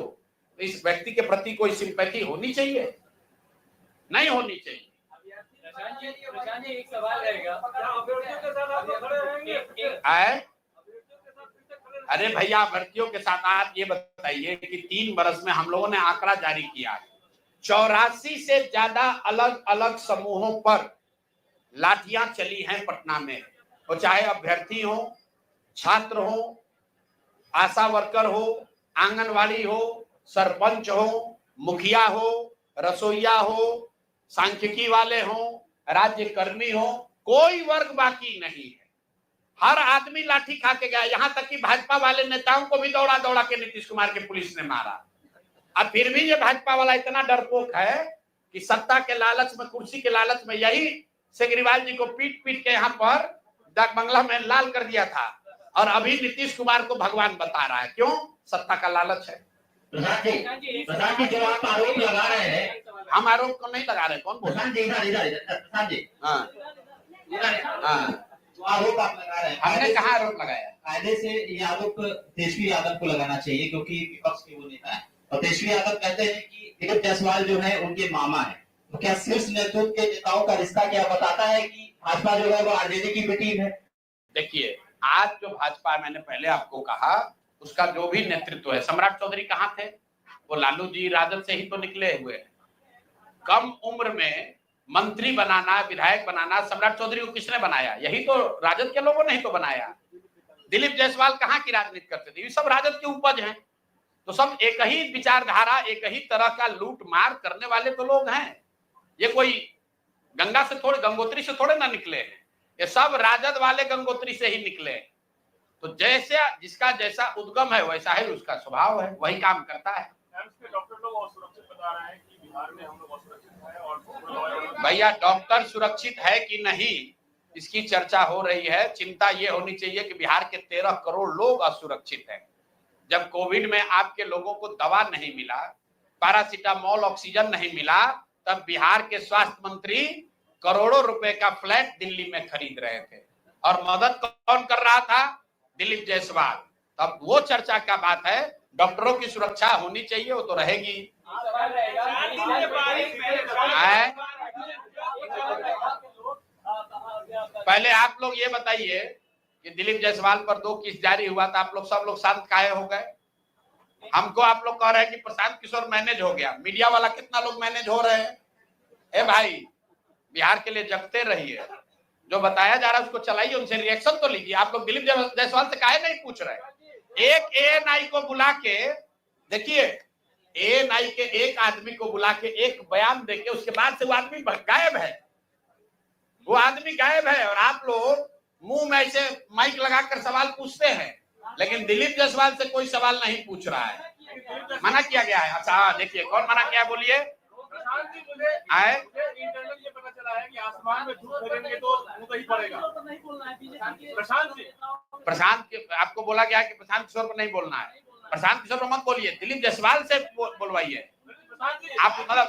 तो इस व्यक्ति के प्रति कोई सिंपैथी होनी चाहिए? नहीं होनी चाहिए। एक सवाल रहेगा, अरे भैया, भर्तियों के साथ आप ये बताइए कि 3 बरस में हम लोगों ने आंकड़ा जारी किया है, 84 से ज्यादा अलग अलग समूहों पर लाठियां चली हैं पटना में, वो चाहे अभ्यर्थी हो, छात्र हो, आशा वर्कर हो, आंगनवाड़ी हो, सरपंच हो, मुखिया हो, रसोईया हो, सांख्यिकी वाले हो, राज्य कर्मी हो, कोई वर्ग बाकी नहीं है। हर आदमी लाठी खा के गया। यहां तक कि भाजपा वाले नेताओं को भी दौड़ा दौड़ा के नीतीश कुमार के पुलिस ने मारा। अब फिर भी ये भाजपा वाला इतना डरपोक है कि सत्ता के लालच में, कुर्सी के लालच में, यही केजरीवाल जी को पीट पीट के यहाँ पर डाक बंगला में लाल कर दिया था, और अभी नीतीश कुमार को भगवान बता रहा है। क्यों? सत्ता का लालच है। प्रधान जी जो आप आरोप लगा रहे हैं, हम आरोप को नहीं लगा रहे। कौन बोल रहा है? प्रधान जी हाँ हाँ, जो आरोप आप लगा रहे हैं, हमने कहा आरोप लगाया? कायदे से ये आरोप तेजस्वी यादव को लगाना चाहिए, क्योंकि विपक्ष के वो नेता है, और तेजस्वी यादव कहते हैं कि दिलीप जायसवाल जो है उनके मामा है। तो क्या शीर्ष नेतृत्व के नेताओं का रिश्ता क्या बताता है कि भाजपा जो है वो आरजेडी की भी टीम है? देखिए, आज जो भाजपा, मैंने पहले आपको कहा, उसका जो भी नेतृत्व है, सम्राट चौधरी कहाँ थे? वो लालू जी राजद से ही तो निकले हुए हैं। कम उम्र में मंत्री बनाना, विधायक बनाना, सम्राट चौधरी को किसने बनाया? यही तो राजद के लोगों ने ही तो बनाया। दिलीप जायसवाल कहाँ की राजनीति करते थे? ये सब राजद की उपज हैं। तो सब एक ही विचारधारा, एक ही तरह का लूट मार करने वाले तो लोग हैं। ये कोई गंगा से थोड़े, गंगोत्री से थोड़े ना निकले हैं, ये सब राजद वाले गंगोत्री से ही निकले हैं। तो जैसे जिसका जैसा उद्गम है वैसा ही उसका स्वभाव है, वही काम करता है। डॉक्टर लोग असुरक्षित बता रहे हैं कि बिहार में हम लोग असुरक्षित हैं, और भैया डॉक्टर सुरक्षित है कि नहीं इसकी चर्चा हो रही है। चिंता ये होनी चाहिए कि बिहार के 13 करोड़ लोग असुरक्षित हैं। जब कोविड में आपके लोगों को दवा नहीं मिला, पैरासीटामोल, ऑक्सीजन नहीं मिला, तब बिहार के स्वास्थ्य मंत्री करोड़ों रुपए का फ्लैट दिल्ली में खरीद रहे थे, और मदद कौन कर रहा था? दिलीप जायसवाल। तब वो चर्चा का बात है। डॉक्टरों की सुरक्षा होनी चाहिए, वो तो रहेगी। पहले आप लोग ये बताइए कि दिलीप जायसवाल पर 2 केस जारी हुआ था, आप लोग सब लोग शांत काहे हो गए? हमको आप लोग कह रहे हैं कि प्रशांत किशोर मैनेज हो गया। मीडिया वाला कितना लोग मैनेज हो रहे हैं? ए भाई, बिहार के लिए जगते रहिए। जो बताया जा रहा है उसको चलाइए, उनसे रिएक्शन तो लीजिए। आप लोग दिलीप जायसवाल से काहे नहीं पूछ रहे? एक एएनआई को बुला के देखिए, एएनआई के एक आदमी को बुला के एक बयान देके उसके बाद से वो आदमी गायब है। वो आदमी गायब है, और आप लोग मुंह में ऐसे माइक लगाकर सवाल पूछते हैं, लेकिन दिलीप जायसवाल से कोई सवाल नहीं पूछ रहा है। मना किया गया है। अच्छा देखिए, कौन मना किया? बोलिए। आए इंटरनल ये पता चला है कि आसमान में धूप भेजेंगे तो मुंह ही पड़ेगा। प्रशांत आपको बोला गया कि प्रशांत किशोर पर नहीं बोलना है। प्रशांत किशोर पर मत बोलिए, दिलीप जायसवाल से बोलवाइए। आप मतलब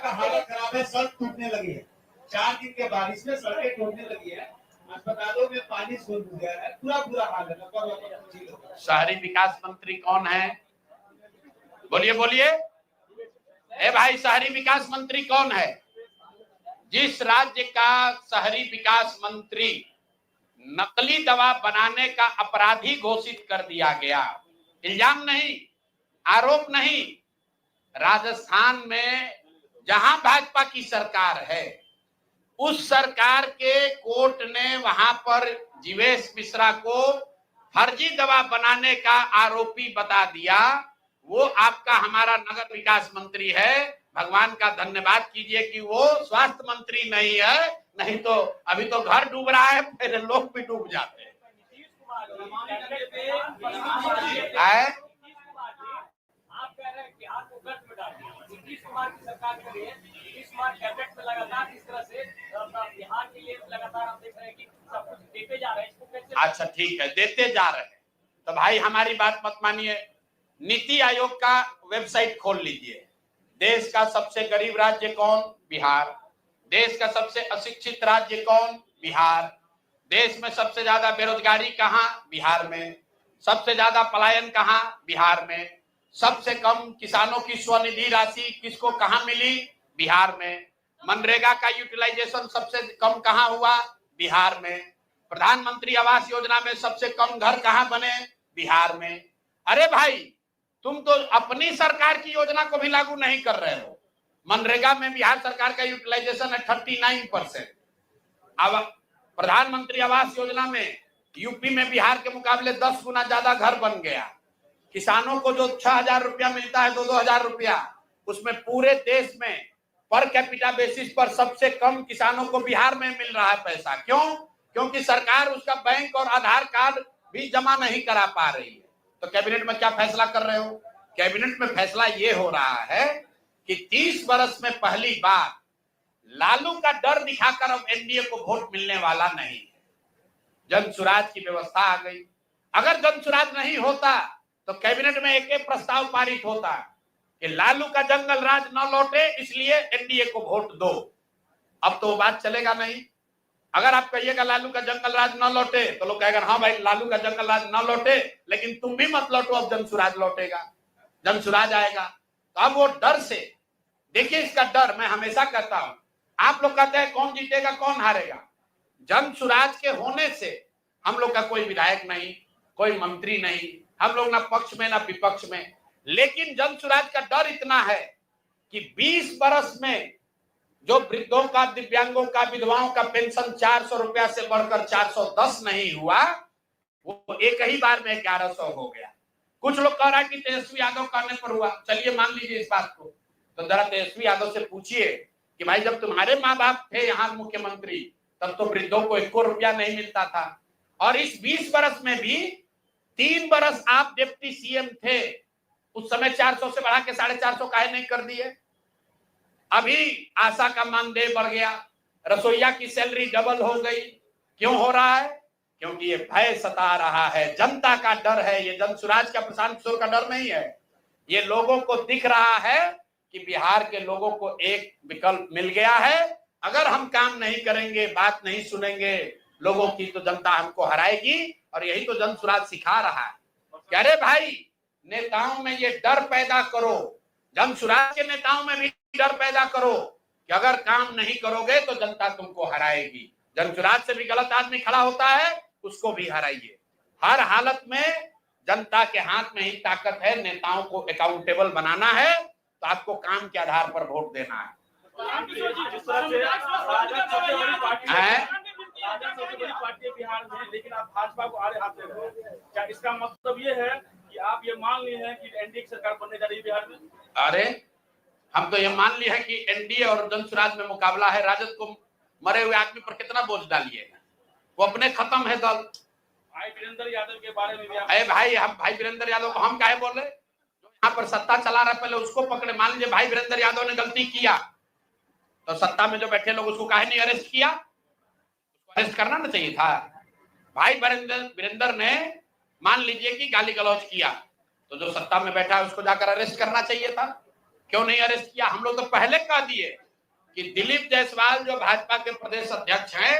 हालत खराब है, सड़क टूटने लगी है। 4 दिन के बारिश में सड़कें टूटने लगी है, अस्पतालों में पानी घुस गया है, पूरा बुरा हाल है। शहरी विकास मंत्री कौन है? बोलिए बोलिए। ए भाई, शहरी विकास मंत्री कौन है? जिस राज्य का शहरी विकास मंत्री नकली दवा बनाने का अपराधी घोषित कर दिया गया, इल्जाम नहीं, आरोप नहीं, राजस्थान में जहां भाजपा की सरकार है, उस सरकार के कोर्ट ने वहां पर जीवेश मिश्रा को फर्जी दवा बनाने का आरोपी बता दिया। वो आपका हमारा नगर विकास मंत्री है। भगवान का धन्यवाद कीजिए कि वो स्वास्थ्य मंत्री नहीं है, नहीं तो अभी तो घर डूब रहा है, फिर लोग भी डूब जाते हैं। आप कह रहे हैं कि बिहार को गर्त में डाल दिया। नीतीश कुमार की सरकार के लिए नीतीश कुमार कैबिनेट में लगातार इस तरह से बिहार के लिए लगातार आप देख रहे हैं कि सब कुछ देते जा रहे हैं, इसको कैसे? अच्छा ठीक है, देते जा रहे हैं तो भाई हमारी बात मत मानिए। नीति आयोग का वेबसाइट खोल लीजिए। देश का सबसे गरीब राज्य कौन? बिहार। देश का सबसे अशिक्षित राज्य कौन? बिहार। देश में सबसे ज्यादा बेरोजगारी कहाँ? बिहार में। सबसे ज्यादा पलायन कहाँ? बिहार में। सबसे कम किसानों की स्वनिधि राशि किसको कहाँ मिली? बिहार में। मनरेगा का यूटिलाइजेशन सबसे कम कहाँ हुआ? बिहार में। प्रधानमंत्री आवास योजना में सबसे कम घर कहाँ बने? बिहार में। अरे भाई, तुम तो अपनी सरकार की योजना को भी लागू नहीं कर रहे हो। मनरेगा में बिहार सरकार का यूटिलाइजेशन है 39%। अब प्रधानमंत्री आवास योजना में यूपी में बिहार के मुकाबले 10 गुना ज्यादा घर बन गया। किसानों को जो 6,000 रुपया मिलता है, 2,000 रुपया, उसमें पूरे देश में पर कैपिटा बेसिस पर सबसे कम किसानों को बिहार में मिल रहा है पैसा। क्यों? क्योंकि सरकार उसका बैंक और आधार कार्ड भी जमा नहीं करा पा रही है। तो कैबिनेट में क्या फैसला कर रहे हो? कैबिनेट में फैसला ये हो रहा है कि 30 वर्ष में पहली बार लालू का डर दिखाकर अब एनडीए को वोट मिलने वाला नहीं है। जन सुराज की व्यवस्था आ गई। अगर जन सुराज नहीं होता तो कैबिनेट में एक प्रस्ताव पारित होता कि लालू का जंगल राज न लौटे, इसलिए एनडीए को वोट दो। अब तो बात चलेगा नहीं। अगर आप कहिएगा लालू का जंगल राज न लौटे तो लोग कहेगा हाँ भाई लालू का जंगल राज न लौटे, लेकिन तुम भी मत लौटो, अब जन सुराज लौटेगा, जन सुराज आएगा। तो अब वो डर से, देखिए इसका डर मैं हमेशा कहता हूं। आप लोग कहते हैं कौन जीतेगा कौन हारेगा, जन सुराज के होने से हम लोग का कोई विधायक नहीं, कोई मंत्री नहीं, हम लोग ना पक्ष में ना विपक्ष में, लेकिन जन सुराज का डर इतना है कि 20 बरस में जो वृद्धों का, दिव्यांगों का, विधवाओं का पेंशन 400 रुपया से बढ़कर 410 नहीं हुआ, वो एक ही बार में 1100 हो गया। कुछ लोग कह रहा है कि तेजस्वी यादव करने पर हुआ। चलिए मान लीजिए इस बात को, तो जरा तेजस्वी यादव से पूछिए कि भाई जब तुम्हारे माँ बाप थे यहाँ मुख्यमंत्री तब तो वृद्धों को 1 रुपया नहीं मिलता था, और इस 20 बरस में भी 3 बरस आप डिप्टी सीएम थे, उस समय 400 से बढ़ा के 450 काहे नहीं कर दिए? अभी आशा का मानदेय बढ़ गया, रसोईया की सैलरी डबल हो गई। क्यों हो रहा है? क्योंकि ये भय सता रहा है, जनता का डर है। ये जन सुराज का, प्रशांत किशोर का डर नहीं है। ये लोगों को दिख रहा है कि बिहार के लोगों को एक विकल्प मिल गया है। अगर हम काम नहीं करेंगे, बात नहीं सुनेंगे लोगों की, तो जनता हमको हराएगी। और यही तो जन सुराज सिखा रहा है कि अरे भाई नेताओं में ये डर पैदा करो, जन सुराज के नेताओं में भी डर पैदा करो कि अगर काम नहीं करोगे तो जनता तुमको हराएगी। जन सुराज से भी गलत आदमी खड़ा होता है, उसको भी हराइए। हर हालत में जनता के हाथ में ही ताकत है, नेताओं को अकाउंटेबल बनाना है, तो आपको काम के आधार पर वोट देना है। बिहार में, लेकिन आप भाजपा को आड़े हाथ दे रहे हैं, क्या इसका मतलब ये है कि आप ये मान लिए हैं कि एनडीए की सरकार बनने जा रही है बिहार में? अरे हम तो ये मान लिए हैं कि एनडीए और जन सुराज में मुकाबला है। राजद को मरे हुए आदमी पर कितना बोझ डालिएगा, वो अपने खत्म है दल। भाई वीरेंद्र यादव के बारे में भी अरे भाई, हम भाई वीरेंद्र यादव को हम काहे बोल रहे? जो यहाँ पर सत्ता चला रहा है पहले उसको पकड़े। मान लीजिए भाई वीरेंद्र यादव ने गलती किया, तो सत्ता में जो बैठे लोग उसको काहे नहीं अरेस्ट किया? उसको अरेस्ट करना ना चाहिए था। भाई वीरेंद्र ने मान लीजिए कि गाली गलौज किया, तो जो सत्ता में बैठा है उसको जाकर अरेस्ट करना चाहिए था। क्यों नहीं अरेस्ट किया? हम लोग तो पहले कह दिए कि दिलीप जायसवाल जो भाजपा के प्रदेश अध्यक्ष हैं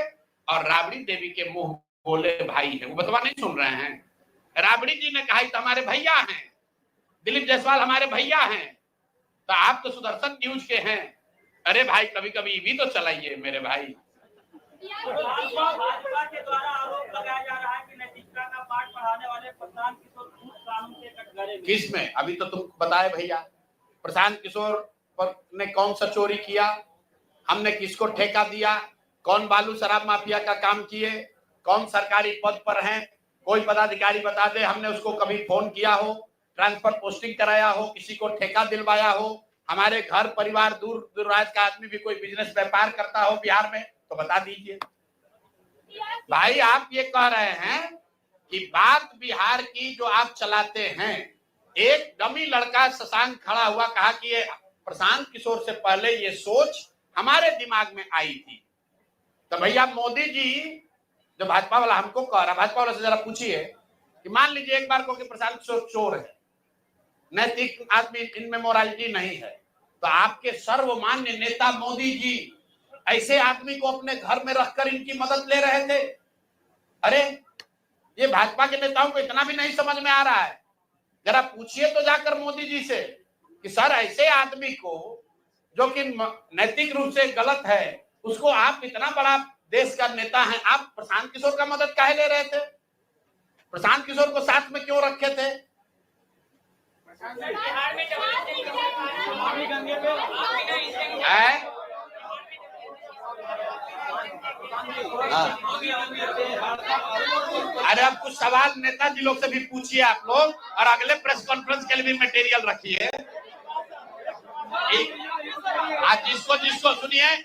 और राबड़ी देवी के मुंह बोले भाई हैं, वो बतवा नहीं सुन रहे हैं। राबड़ी जी ने कहा तो हमारे भैया हैं, दिलीप जायसवाल हमारे भैया हैं, तो आप तो सुदर्शन न्यूज के हैं। अरे भाई कभी कभी भी तो चलाइए मेरे भाई। भाजपा के द्वारा आरोप लगाया जा रहा है कि नैतिकता का पाठ पढ़ाने वाले प्रशांत किशोर झूठ कानून के कटघरे में। किस में? अभी तो तुम बताए भैया, प्रशांत किशोर पर ने कौन सा चोरी किया, हमने किसको ठेका दिया, कौन बालू शराब माफिया का काम किए, कौन सरकारी पद पर हैं, कोई पदाधिकारी बता दे हमने उसको कभी फोन किया हो, ट्रांसफर पोस्टिंग कराया हो, किसी को ठेका दिलवाया हो, हमारे घर परिवार दूर दूराज का आदमी भी कोई बिजनेस व्यापार करता हो बिहार में तो बता दीजिए। भाई आप ये कह रहे हैं कि बात बिहार की जो आप चलाते हैं, एक डमी लड़का शशांक खड़ा हुआ कहा कि ये प्रशांत किशोर से पहले ये सोच हमारे दिमाग में आई थी। तो भैया मोदी जी जो भाजपा वाला हमको कह रहा, भाजपा वाला से जरा पूछिए कि मान लीजिए एक बार को कि प्रशांत किशोर चोर है, नैतिक आदमी, इनमें मोरालिटी नहीं है, तो आपके सर्वमान्य नेता मोदी जी ऐसे आदमी को अपने घर में रखकर इनकी मदद ले रहे थे। अरे ये भाजपा के नेताओं को इतना भी नहीं समझ में आ रहा है? जरा पूछिए तो जाकर मोदी जी से कि सर ऐसे आदमी को जो कि नैतिक रूप से गलत है, उसको आप इतना बड़ा देश का नेता है, आप प्रशांत किशोर का मदद काहे ले रहे थे? प्रशांत किशोर को साथ में क्यों रखे थे? बिहार में नमामि गंगे पे है। अरे अब कुछ सवाल नेताजी लोग से भी पूछिए आप लोग, और अगले प्रेस कॉन्फ्रेंस के लिए भी मटेरियल रखिए। आज जिसको सुनिए,